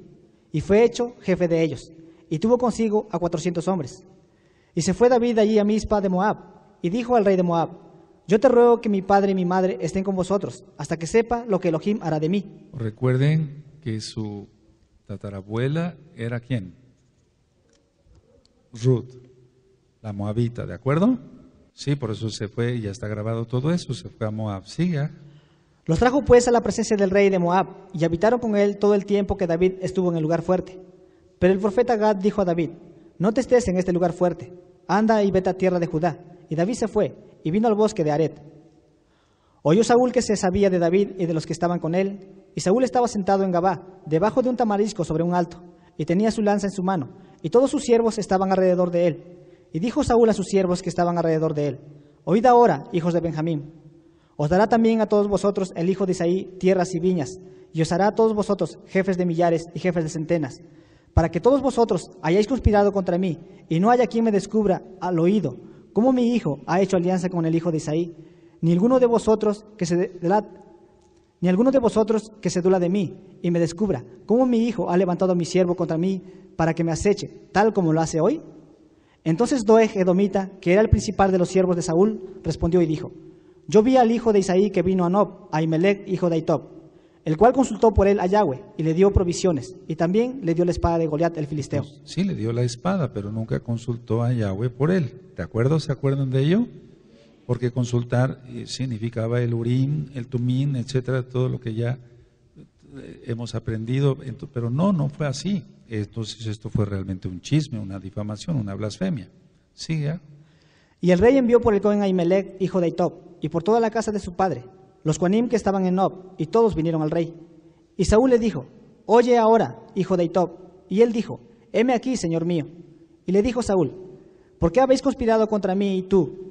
Y fue hecho jefe de ellos, y tuvo consigo a 400 hombres. Y se fue David allí a Mizpa de Moab, y dijo al rey de Moab: yo te ruego que mi padre y mi madre estén con vosotros, hasta que sepa lo que Elohim hará de mí. Recuerden que su tatarabuela era ¿quién? Ruth, la moabita, ¿de acuerdo? Sí, por eso se fue, y ya está grabado todo eso, se fue a Moab. Siga. Los trajo pues a la presencia del rey de Moab, y habitaron con él todo el tiempo que David estuvo en el lugar fuerte. Pero el profeta Gad dijo a David: no te estés en este lugar fuerte, anda y vete a tierra de Judá. Y David se fue, y vino al bosque de Aret. Oyó Saúl que se sabía de David y de los que estaban con él, y Saúl estaba sentado en Gabá, debajo de un tamarisco sobre un alto, y tenía su lanza en su mano, y todos sus siervos estaban alrededor de él. Y dijo Saúl a sus siervos que estaban alrededor de él: oíd ahora, hijos de Benjamín, os dará también a todos vosotros el hijo de Isaí tierras y viñas, y os hará a todos vosotros jefes de millares y jefes de centenas, para que todos vosotros hayáis conspirado contra mí, y no haya quien me descubra al oído cómo mi hijo ha hecho alianza con el hijo de Isaí, ni alguno de vosotros que se dula de mí y me descubra cómo mi hijo ha levantado a mi siervo contra mí para que me aceche, tal como lo hace hoy. Entonces Doeg Edomita, que era el principal de los siervos de Saúl, respondió y dijo: yo vi al hijo de Isaí que vino a Nob, a Ahimelech, hijo de Ahitob, el cual consultó por él a Yahweh y le dio provisiones, y también le dio la espada de Goliat el filisteo. Sí, le dio la espada, pero nunca consultó a Yahweh por él. ¿De acuerdo? ¿Se acuerdan de ello? Porque consultar significaba el Urim, el Tumim, etcétera, todo lo que ya hemos aprendido, pero no fue así. Entonces esto fue realmente un chisme, una difamación, una blasfemia. Sigue. Y el rey envió por el Cohen Ahimelech, hijo de Ahitob, y por toda la casa de su padre, los Coanim que estaban en Nob, y todos vinieron al rey. Y Saúl le dijo: oye ahora, hijo de Ahitob. Y él dijo: heme aquí, señor mío. Y le dijo Saúl: ¿por qué habéis conspirado contra mí y tú?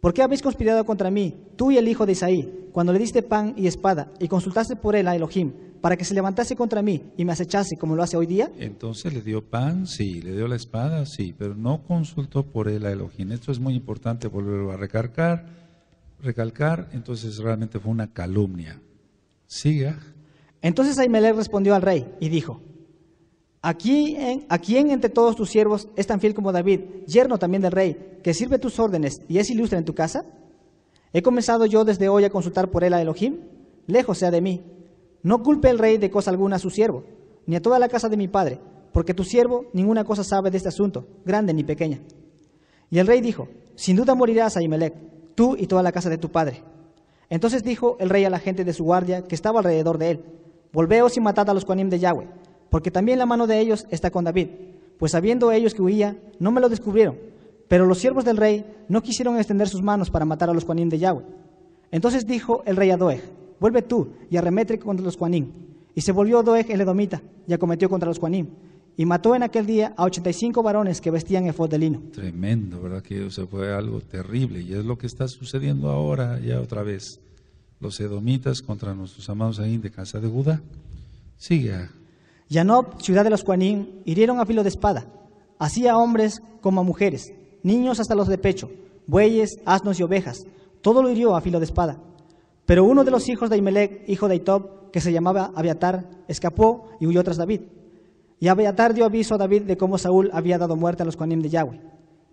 ¿Por qué habéis conspirado contra mí, tú y el hijo de Isaí, cuando le diste pan y espada, y consultaste por él a Elohim, para que se levantase contra mí y me acechase como lo hace hoy día? Entonces le dio pan, sí, le dio la espada, sí, pero no consultó por él a Elohim. Esto es muy importante volverlo a recalcar, entonces realmente fue una calumnia. Siga. Entonces Ahimelech respondió al rey y dijo: ¿A quién entre todos tus siervos es tan fiel como David, yerno también del rey, que sirve tus órdenes y es ilustre en tu casa? ¿He comenzado yo desde hoy a consultar por él a Elohim? Lejos sea de mí. No culpe el rey de cosa alguna a su siervo, ni a toda la casa de mi padre, porque tu siervo ninguna cosa sabe de este asunto, grande ni pequeña. Y el rey dijo, sin duda morirás, Ahimelech, tú y toda la casa de tu padre. Entonces dijo el rey a la gente de su guardia que estaba alrededor de él, volveos y matad a los Kohanim de Yahweh, porque también la mano de ellos está con David, pues sabiendo ellos que huía, no me lo descubrieron, pero los siervos del rey no quisieron extender sus manos para matar a los Kohanim de Yahweh. Entonces dijo el rey a Doeg, vuelve tú y arremete contra los Kohanim. Y se volvió Doeg el edomita y acometió contra los Kohanim, y mató en aquel día a 85 varones que vestían efod de lino. Tremendo, ¿verdad? Que eso fue algo terrible, y es lo que está sucediendo ahora ya otra vez. Los edomitas contra nuestros amados ahí de casa de Judá. Sigue. Y a Nob, ciudad de los Kohanim, hirieron a filo de espada, así a hombres como a mujeres, niños hasta los de pecho, bueyes, asnos y ovejas, todo lo hirió a filo de espada. Pero uno de los hijos de Ahimelech, hijo de Ahitob, que se llamaba Abiatar, escapó y huyó tras David. Y Abiatar dio aviso a David de cómo Saúl había dado muerte a los Kohanim de Yahweh.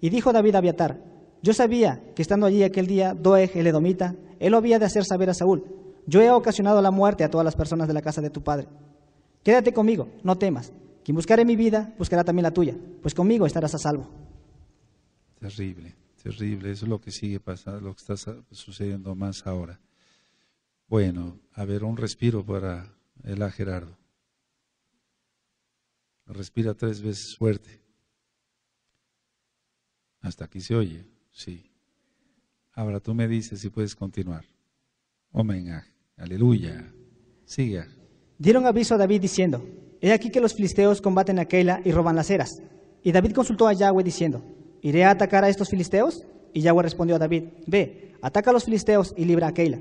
Y dijo David a Abiatar, yo sabía que estando allí aquel día Doeg el edomita, él lo había de hacer saber a Saúl, yo he ocasionado la muerte a todas las personas de la casa de tu padre. Quédate conmigo, no temas. Quien buscare mi vida, buscará también la tuya, pues conmigo estarás a salvo. Terrible, terrible. Eso es lo que sigue pasando, lo que está sucediendo más ahora. Bueno, a ver, un respiro para el Gerardo. Respira 3 veces fuerte. Hasta aquí se oye, sí. Ahora tú me dices si puedes continuar. Amén, aleluya. Siga. Dieron aviso a David diciendo, he aquí que los filisteos combaten a Keila y roban las eras. Y David consultó a Yahweh diciendo, ¿iré a atacar a estos filisteos? Y Yahweh respondió a David, ve, ataca a los filisteos y libra a Keila.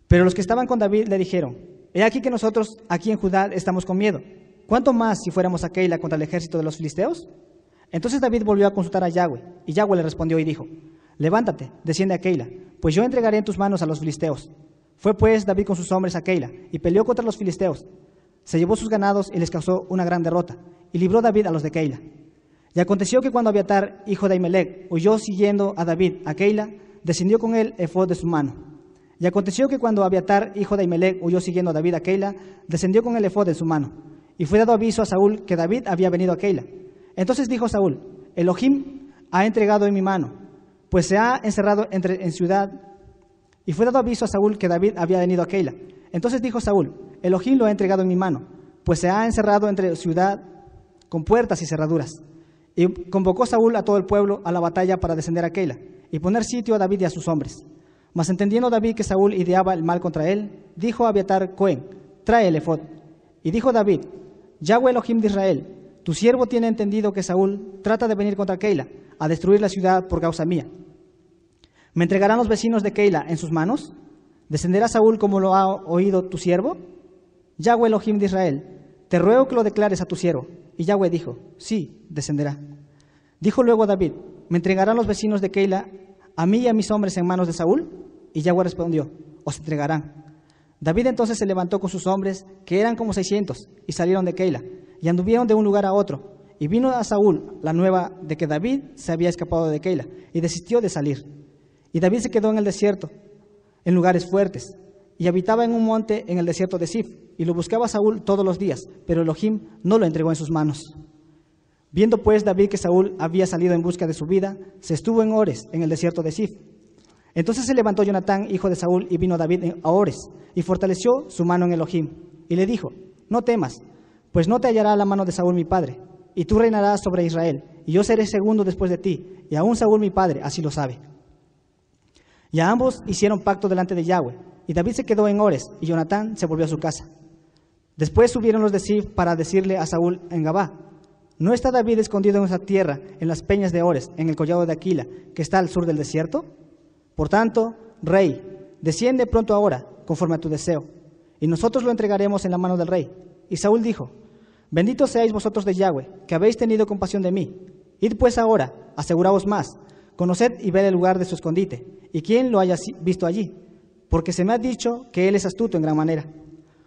Pero los que estaban con David le dijeron, he aquí que nosotros aquí en Judá estamos con miedo. ¿Cuánto más si fuéramos a Keila contra el ejército de los filisteos? Entonces David volvió a consultar a Yahweh, y Yahweh le respondió y dijo, levántate, desciende a Keila, pues yo entregaré en tus manos a los filisteos. Fue pues David con sus hombres a Keila, y peleó contra los filisteos. Se llevó sus ganados y les causó una gran derrota, y libró David a los de Keila. Y aconteció que cuando Abiatar, hijo de Ahimelech, huyó siguiendo a David a Keila, descendió con él efod de su mano. Y aconteció que cuando Abiatar, hijo de Ahimelech, huyó siguiendo a David a Keila, descendió con el efod en su mano. Y fue dado aviso a Saúl que David había venido a Keila. Entonces dijo Saúl, Elohim ha entregado en mi mano, pues se ha encerrado en ciudad. Y fue dado aviso a Saúl que David había venido a Keila. Entonces dijo Saúl, Elohim lo ha entregado en mi mano, pues se ha encerrado entre ciudad con puertas y cerraduras. Y convocó Saúl a todo el pueblo a la batalla para descender a Keila y poner sitio a David y a sus hombres. Mas entendiendo David que Saúl ideaba el mal contra él, dijo a Abiatar Cohen, trae el efod. Y dijo David, Yahweh Elohim de Israel, tu siervo tiene entendido que Saúl trata de venir contra Keila, a destruir la ciudad por causa mía. ¿Me entregarán los vecinos de Keila en sus manos? ¿Descenderá Saúl como lo ha oído tu siervo? Yahweh Elohim de Israel, te ruego que lo declares a tu siervo. Y Yahweh dijo, sí, descenderá. Dijo luego David, ¿me entregarán los vecinos de Keila a mí y a mis hombres en manos de Saúl? Y Yahweh respondió, os entregarán. David entonces se levantó con sus hombres, que eran como 600, y salieron de Keila, y anduvieron de un lugar a otro. Y vino a Saúl la nueva de que David se había escapado de Keila, y desistió de salir. Y David se quedó en el desierto, en lugares fuertes, y habitaba en un monte en el desierto de Sif, y lo buscaba Saúl todos los días, pero Elohim no lo entregó en sus manos. Viendo pues David que Saúl había salido en busca de su vida, se estuvo en Ores, en el desierto de Sif. Entonces se levantó Jonatán, hijo de Saúl, y vino David a Ores, y fortaleció su mano en Elohim, y le dijo, no temas, pues no te hallará la mano de Saúl mi padre, y tú reinarás sobre Israel, y yo seré segundo después de ti, y aún Saúl mi padre así lo sabe. Y a ambos hicieron pacto delante de Yahweh, y David se quedó en Ores, y Jonatán se volvió a su casa. Después subieron los de Sif para decirle a Saúl en Gabá, ¿no está David escondido en esa tierra, en las peñas de Ores, en el collado de Aquila, que está al sur del desierto? Por tanto, rey, desciende pronto ahora, conforme a tu deseo, y nosotros lo entregaremos en la mano del rey. Y Saúl dijo, benditos seáis vosotros de Yahweh, que habéis tenido compasión de mí. Id pues ahora, aseguraos más, conoced y ved el lugar de su escondite, y quién lo haya visto allí, porque se me ha dicho que él es astuto en gran manera.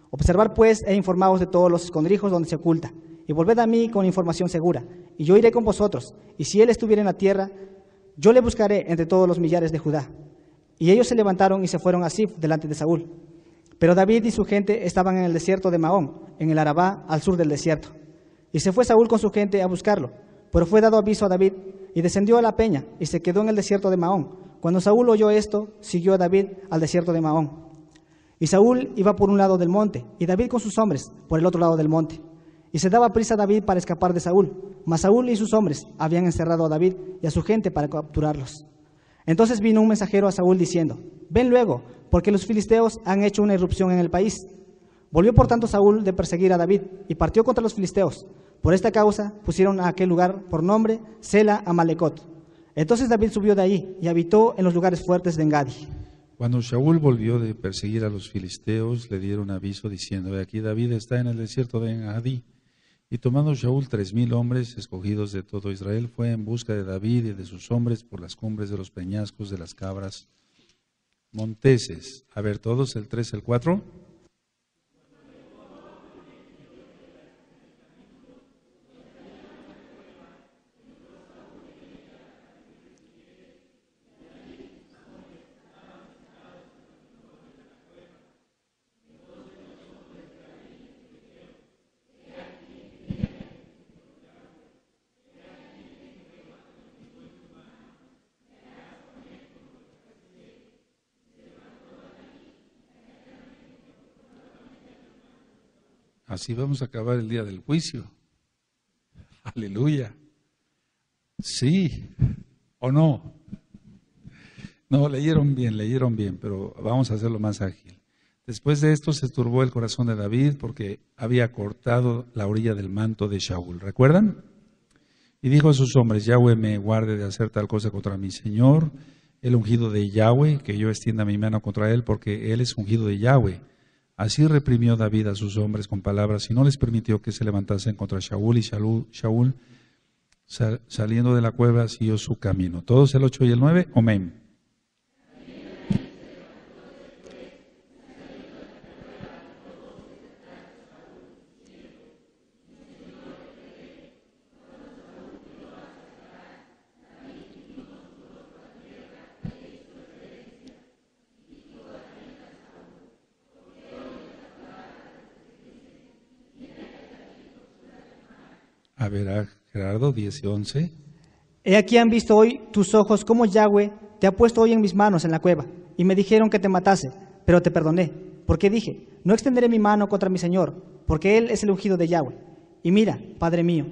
Observar pues e informaos de todos los escondrijos donde se oculta, y volved a mí con información segura, y yo iré con vosotros, y si él estuviera en la tierra, yo le buscaré entre todos los millares de Judá. Y ellos se levantaron y se fueron a Zif delante de Saúl. Pero David y su gente estaban en el desierto de Maón, en el Arabá, al sur del desierto. Y se fue Saúl con su gente a buscarlo, pero fue dado aviso a David, y descendió a la peña, y se quedó en el desierto de Maón. Cuando Saúl oyó esto, siguió a David al desierto de Maón. Y Saúl iba por un lado del monte, y David con sus hombres por el otro lado del monte. Y se daba prisa David para escapar de Saúl, mas Saúl y sus hombres habían encerrado a David y a su gente para capturarlos. Entonces vino un mensajero a Saúl diciendo: ven luego, porque los filisteos han hecho una irrupción en el país. Volvió por tanto Saúl de perseguir a David, y partió contra los filisteos. Por esta causa pusieron a aquel lugar por nombre Sela Amalecot. Entonces David subió de ahí y habitó en los lugares fuertes de Engadi. Cuando Saúl volvió de perseguir a los filisteos, le dieron aviso diciendo: aquí David está en el desierto de Engadi. Y tomando Saúl 3,000 hombres escogidos de todo Israel, fue en busca de David y de sus hombres por las cumbres de los peñascos de las cabras monteses. A ver, todos, el 3, el 4. Así vamos a acabar el día del juicio. Aleluya. Sí o no. No, leyeron bien, pero vamos a hacerlo más ágil. Después de esto se turbó el corazón de David porque había cortado la orilla del manto de Saúl. ¿Recuerdan? Y dijo a sus hombres: Yahweh me guarde de hacer tal cosa contra mi Señor, el ungido de Yahweh, que yo extienda mi mano contra él, porque él es ungido de Yahweh. Así reprimió David a sus hombres con palabras y no les permitió que se levantasen contra Saúl, y Saúl saliendo de la cueva siguió su camino. ¿Todos el 8 y el 9? Amén. A ver, Gerardo, 10 y 11. He aquí han visto hoy tus ojos cómo Yahweh te ha puesto hoy en mis manos en la cueva, y me dijeron que te matase, pero te perdoné, porque dije: no extenderé mi mano contra mi Señor, porque Él es el ungido de Yahweh. Y mira, Padre mío,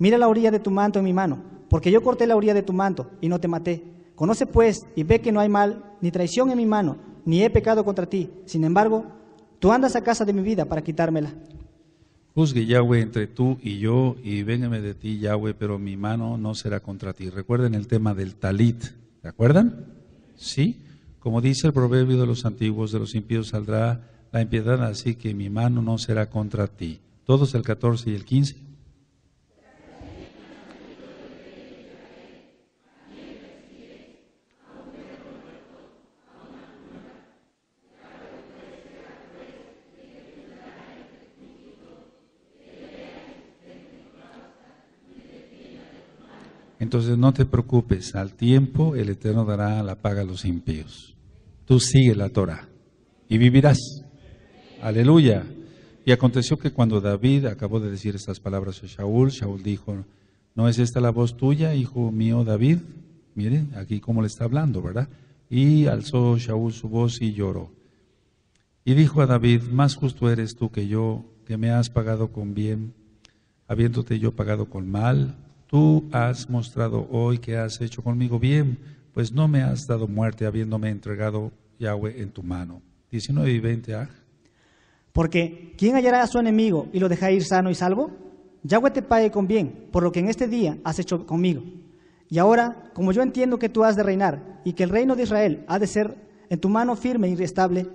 mira la orilla de tu manto en mi mano, porque yo corté la orilla de tu manto y no te maté. Conoce pues y ve que no hay mal ni traición en mi mano, ni he pecado contra ti. Sin embargo, tú andas a casa de mi vida para quitármela. Juzgue Yahweh entre tú y yo, y véngame de ti, Yahweh, pero mi mano no será contra ti. Recuerden el tema del talit, ¿se acuerdan? Sí, como dice el proverbio de los antiguos, de los impíos saldrá la impiedad, así que mi mano no será contra ti. Todos el 14 y el 15. Entonces no te preocupes, al tiempo el Eterno dará la paga a los impíos. Tú sigue la Torah y vivirás. Aleluya. Y aconteció que cuando David acabó de decir estas palabras a Saúl, Saúl dijo: ¿no es esta la voz tuya, hijo mío David? Miren, aquí cómo le está hablando, ¿verdad? Y alzó Saúl su voz y lloró. Y dijo a David: más justo eres tú que yo, que me has pagado con bien, habiéndote yo pagado con mal. Tú has mostrado hoy que has hecho conmigo bien, pues no me has dado muerte, habiéndome entregado Yahweh en tu mano. 19 y 20. Porque ¿quién hallará a su enemigo y lo dejará ir sano y salvo? Yahweh te pague con bien, por lo que en este día has hecho conmigo. Y ahora, como yo entiendo que tú has de reinar, y que el reino de Israel ha de ser en tu mano firme y estable.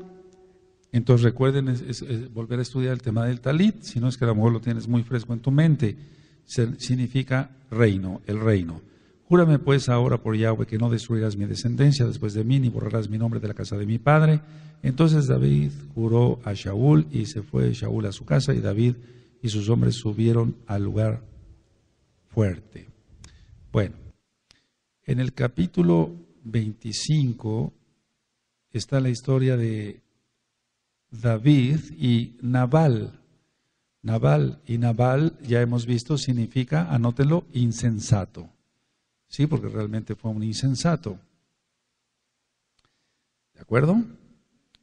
Entonces recuerden es volver a estudiar el tema del talit, si no es que a lo mejor lo tienes muy fresco en tu mente. Significa reino, el reino. Júrame pues ahora por Yahweh que no destruirás mi descendencia después de mí, ni borrarás mi nombre de la casa de mi padre. Entonces David juró a Saúl, y se fue Saúl a su casa, y David y sus hombres subieron al lugar fuerte. Bueno, en el capítulo 25 está la historia de David y Nabal. Nabal, ya hemos visto, significa, anótenlo, insensato. Sí, porque realmente fue un insensato. ¿De acuerdo?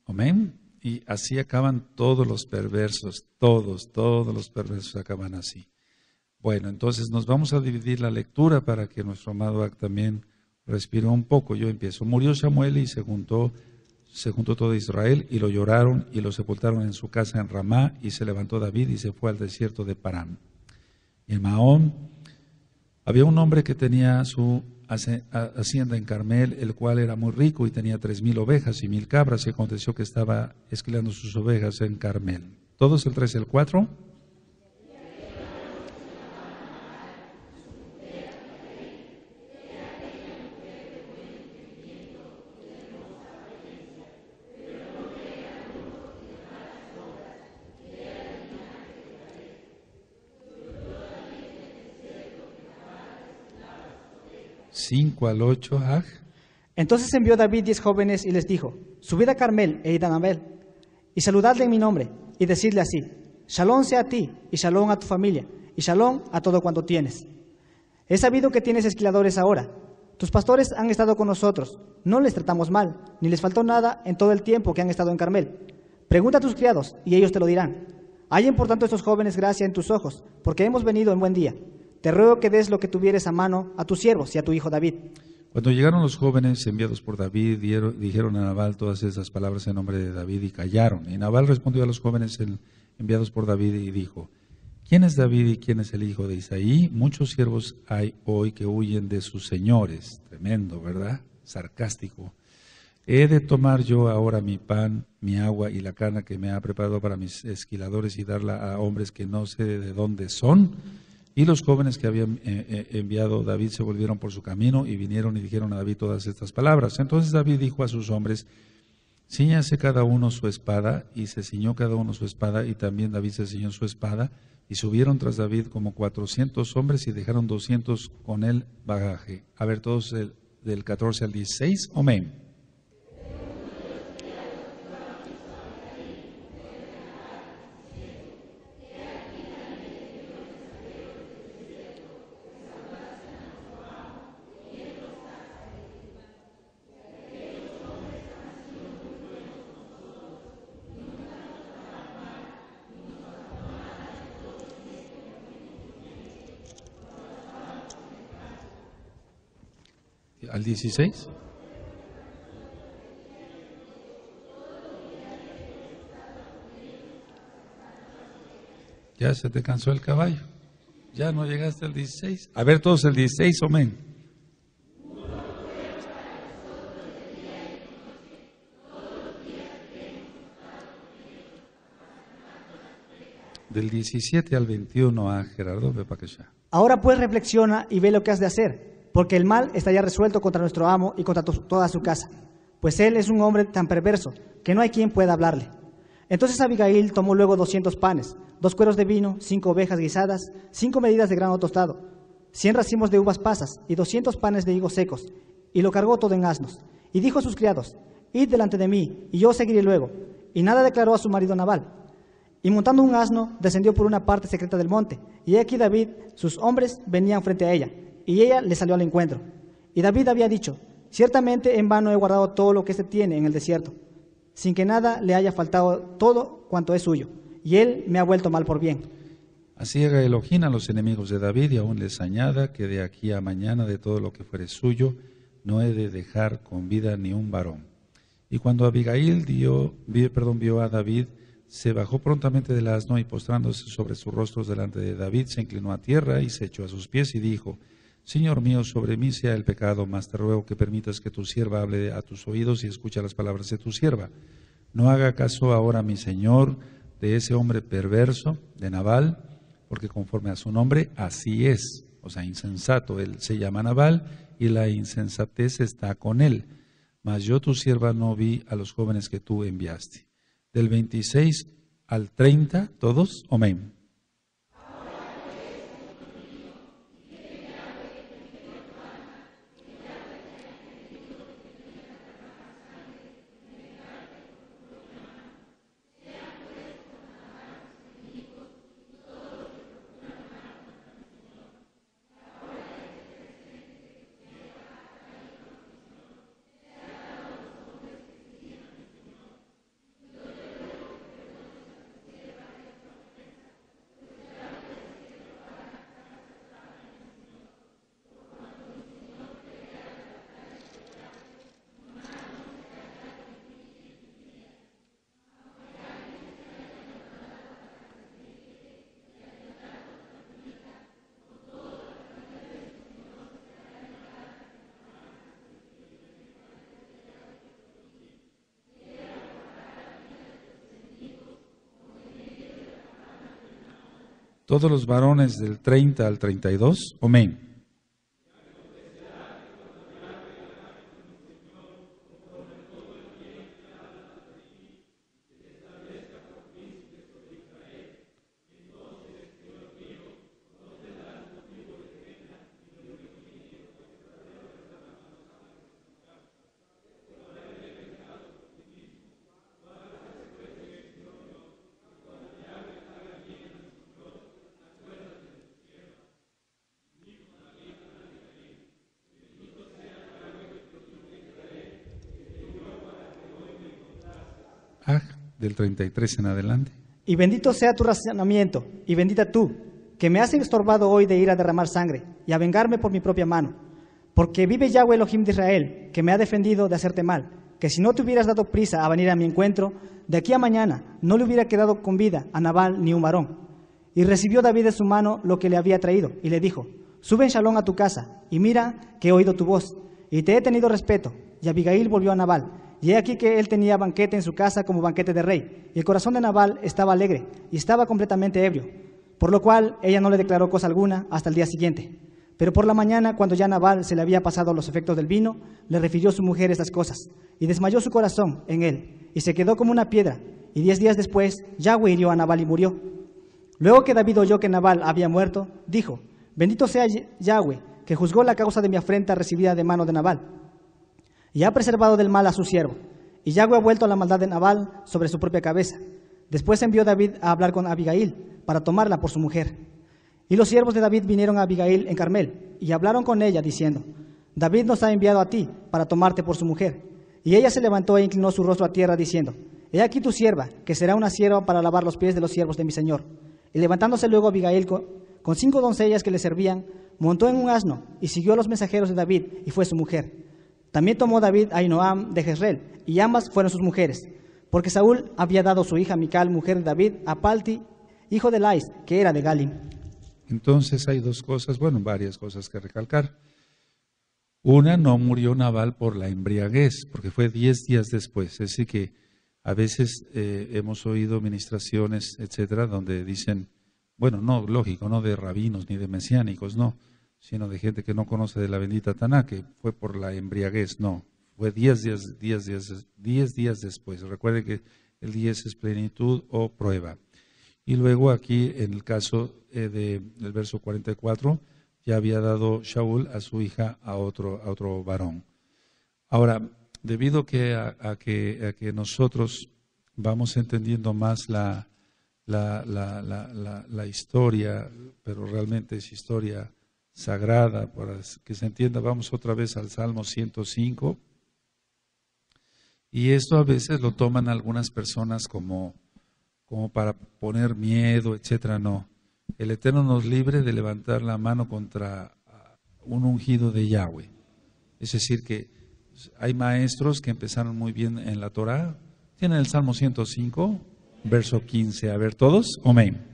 Amén. Y así acaban todos los perversos, todos los perversos acaban así. Bueno, entonces nos vamos a dividir la lectura para que nuestro amado Ac también respire un poco. Yo empiezo. Murió Samuel y se juntó todo Israel y lo lloraron y lo sepultaron en su casa en Ramá, y se levantó David y se fue al desierto de Parán. Y en Maón había un hombre que tenía su hacienda en Carmel, el cual era muy rico y tenía 3,000 ovejas y 1,000 cabras, y aconteció que estaba esquilando sus ovejas en Carmel. ¿Todos el 3 y el 4? Al 8, Aj. Entonces envió David 10 jóvenes y les dijo: subid a Carmel e id a Nabal, y saludadle en mi nombre, y decidle así: Shalom sea a ti, y Shalom a tu familia, y Shalom a todo cuanto tienes. He sabido que tienes esquiladores ahora. Tus pastores han estado con nosotros, no les tratamos mal, ni les faltó nada en todo el tiempo que han estado en Carmel. Pregunta a tus criados, y ellos te lo dirán. Hallen por tanto estos jóvenes gracia en tus ojos, porque hemos venido en buen día. Te ruego que des lo que tuvieres a mano a tus siervos y a tu hijo David. Cuando llegaron los jóvenes enviados por David, dijeron a Nabal todas esas palabras en nombre de David y callaron. Y Nabal respondió a los jóvenes enviados por David y dijo: ¿quién es David y quién es el hijo de Isaí? Muchos siervos hay hoy que huyen de sus señores. Tremendo, ¿verdad? Sarcástico. ¿He de tomar yo ahora mi pan, mi agua y la carne que me ha preparado para mis esquiladores y darla a hombres que no sé de dónde son? Y los jóvenes que habían enviado David se volvieron por su camino y vinieron y dijeron a David todas estas palabras. Entonces David dijo a sus hombres: ciñase cada uno su espada, y se ciñó cada uno su espada, y también David se ciñó su espada, y subieron tras David como 400 hombres y dejaron 200 con el bagaje. A ver, todos del 14 al 16, amén. ¿Al 16? Ya se te cansó el caballo. Ya no llegaste al 16. A ver, todos el 16, amén. Del 17 al 21, a Gerardo, ve para que ya. Ahora pues reflexiona y ve lo que has de hacer, porque el mal está ya resuelto contra nuestro amo y contra toda su casa, pues él es un hombre tan perverso que no hay quien pueda hablarle. Entonces Abigail tomó luego 200 panes, 2 cueros de vino, 5 ovejas guisadas, 5 medidas de grano tostado, 100 racimos de uvas pasas y 200 panes de higos secos, y lo cargó todo en asnos. Y dijo a sus criados: id delante de mí, y yo seguiré luego. Y nada declaró a su marido Nabal. Y montando un asno, descendió por una parte secreta del monte, y aquí David, sus hombres, venían frente a ella, y ella le salió al encuentro. Y David había dicho: ciertamente en vano he guardado todo lo que se tiene en el desierto, sin que nada le haya faltado todo cuanto es suyo, y él me ha vuelto mal por bien. Así haga Elohim a los enemigos de David, y aún les añada que de aquí a mañana de todo lo que fuere suyo, no he de dejar con vida ni un varón. Y cuando Abigail vio a David, se bajó prontamente del asno y postrándose sobre sus rostros delante de David, se inclinó a tierra y se echó a sus pies y dijo: Señor mío, sobre mí sea el pecado, mas te ruego que permitas que tu sierva hable a tus oídos y escuche las palabras de tu sierva. No haga caso ahora, mi señor, de ese hombre perverso, de Nabal, porque conforme a su nombre, así es. O sea, insensato, él se llama Nabal y la insensatez está con él. Mas yo, tu sierva, no vi a los jóvenes que tú enviaste. Del 26 al 30, todos, amén. Todos los varones del 30 al 32, amén. Del 33 en adelante. Y bendito sea tu razonamiento, y bendita tú, que me has estorbado hoy de ir a derramar sangre, y a vengarme por mi propia mano. Porque vive Yahweh Elohim de Israel, que me ha defendido de hacerte mal, que si no te hubieras dado prisa a venir a mi encuentro, de aquí a mañana no le hubiera quedado con vida a Nabal ni un varón. Y recibió David de su mano lo que le había traído, y le dijo, sube en Shalom a tu casa, y mira que he oído tu voz, y te he tenido respeto. Y Abigail volvió a Nabal. Y he aquí que él tenía banquete en su casa como banquete de rey, y el corazón de Nabal estaba alegre, y estaba completamente ebrio, por lo cual ella no le declaró cosa alguna hasta el día siguiente. Pero por la mañana, cuando ya Nabal se le había pasado los efectos del vino, le refirió su mujer estas cosas, y desmayó su corazón en él, y se quedó como una piedra, y 10 días después Yahweh hirió a Nabal y murió. Luego que David oyó que Nabal había muerto, dijo, bendito sea Yahweh, que juzgó la causa de mi afrenta recibida de mano de Nabal, y ha preservado del mal a su siervo. Y Yahweh ha vuelto a la maldad de Nabal sobre su propia cabeza. Después envió David a hablar con Abigail para tomarla por su mujer. Y los siervos de David vinieron a Abigail en Carmel y hablaron con ella diciendo, David nos ha enviado a ti para tomarte por su mujer. Y ella se levantó e inclinó su rostro a tierra diciendo, he aquí tu sierva, que será una sierva para lavar los pies de los siervos de mi señor. Y levantándose luego Abigail con 5 doncellas que le servían, montó en un asno y siguió a los mensajeros de David y fue su mujer. También tomó David a Ahinoam de Jezreel, y ambas fueron sus mujeres, porque Saúl había dado su hija Mical, mujer de David, a Palti, hijo de Lais, que era de Galim. Entonces hay dos cosas, bueno, varias cosas que recalcar. Una, no murió Nabal por la embriaguez, porque fue 10 días después. Es decir que a veces hemos oído ministraciones, etcétera, donde dicen, bueno, no, lógico, no de rabinos ni de mesiánicos, no, sino de gente que no conoce de la bendita Taná, que fue por la embriaguez. No, fue 10 días después. Recuerde que el 10 es plenitud o prueba. Y luego aquí, en el caso del verso 44, ya había dado Shaul a su hija a otro varón. Ahora, debido a que nosotros vamos entendiendo más la historia, pero realmente es historia sagrada, para que se entienda, vamos otra vez al Salmo 105. Y esto a veces lo toman algunas personas como para poner miedo, etcétera. No, el Eterno nos libre de levantar la mano contra un ungido de Yahweh. Es decir que hay maestros que empezaron muy bien en la Torah. Tienen el Salmo 105, verso 15. A ver todos, amén.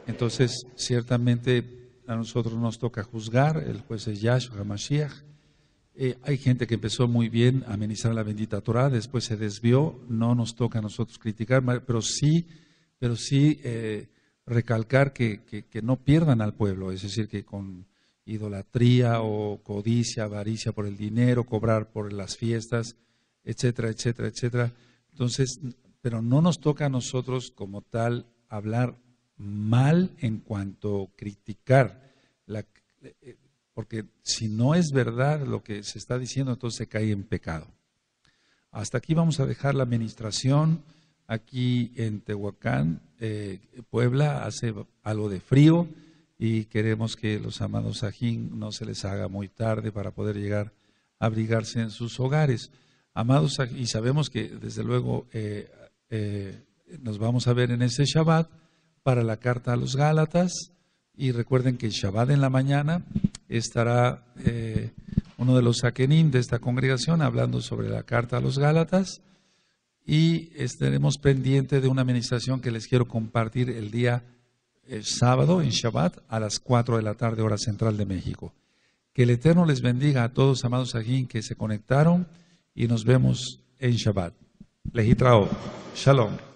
Entonces, ciertamente a nosotros nos toca juzgar, el juez es Yahshua HaMashiach. Hay gente que empezó muy bien a ministrar la bendita Torah, después se desvió, no nos toca a nosotros criticar, pero sí recalcar que no pierdan al pueblo, es decir, que con idolatría o codicia, avaricia por el dinero, cobrar por las fiestas, etcétera, etcétera, etcétera. Entonces, pero no nos toca a nosotros como tal hablar mal en cuanto a criticar, porque si no es verdad lo que se está diciendo, entonces se cae en pecado. Hasta aquí vamos a dejar la administración. Aquí en Tehuacán, Puebla, hace algo de frío y queremos que los amados Sajín no se les haga muy tarde para poder llegar a abrigarse en sus hogares. Amados, y sabemos que desde luego nos vamos a ver en este Shabbat para la carta a los Gálatas, y recuerden que el Shabbat en la mañana estará uno de los saquenim de esta congregación hablando sobre la carta a los Gálatas, y estaremos pendientes de una administración que les quiero compartir el día sábado en Shabbat a las 4 de la tarde, hora central de México. Que el Eterno les bendiga a todos, amados Sajín, que se conectaron, y nos vemos en Shabbat. Legitrao. Shalom.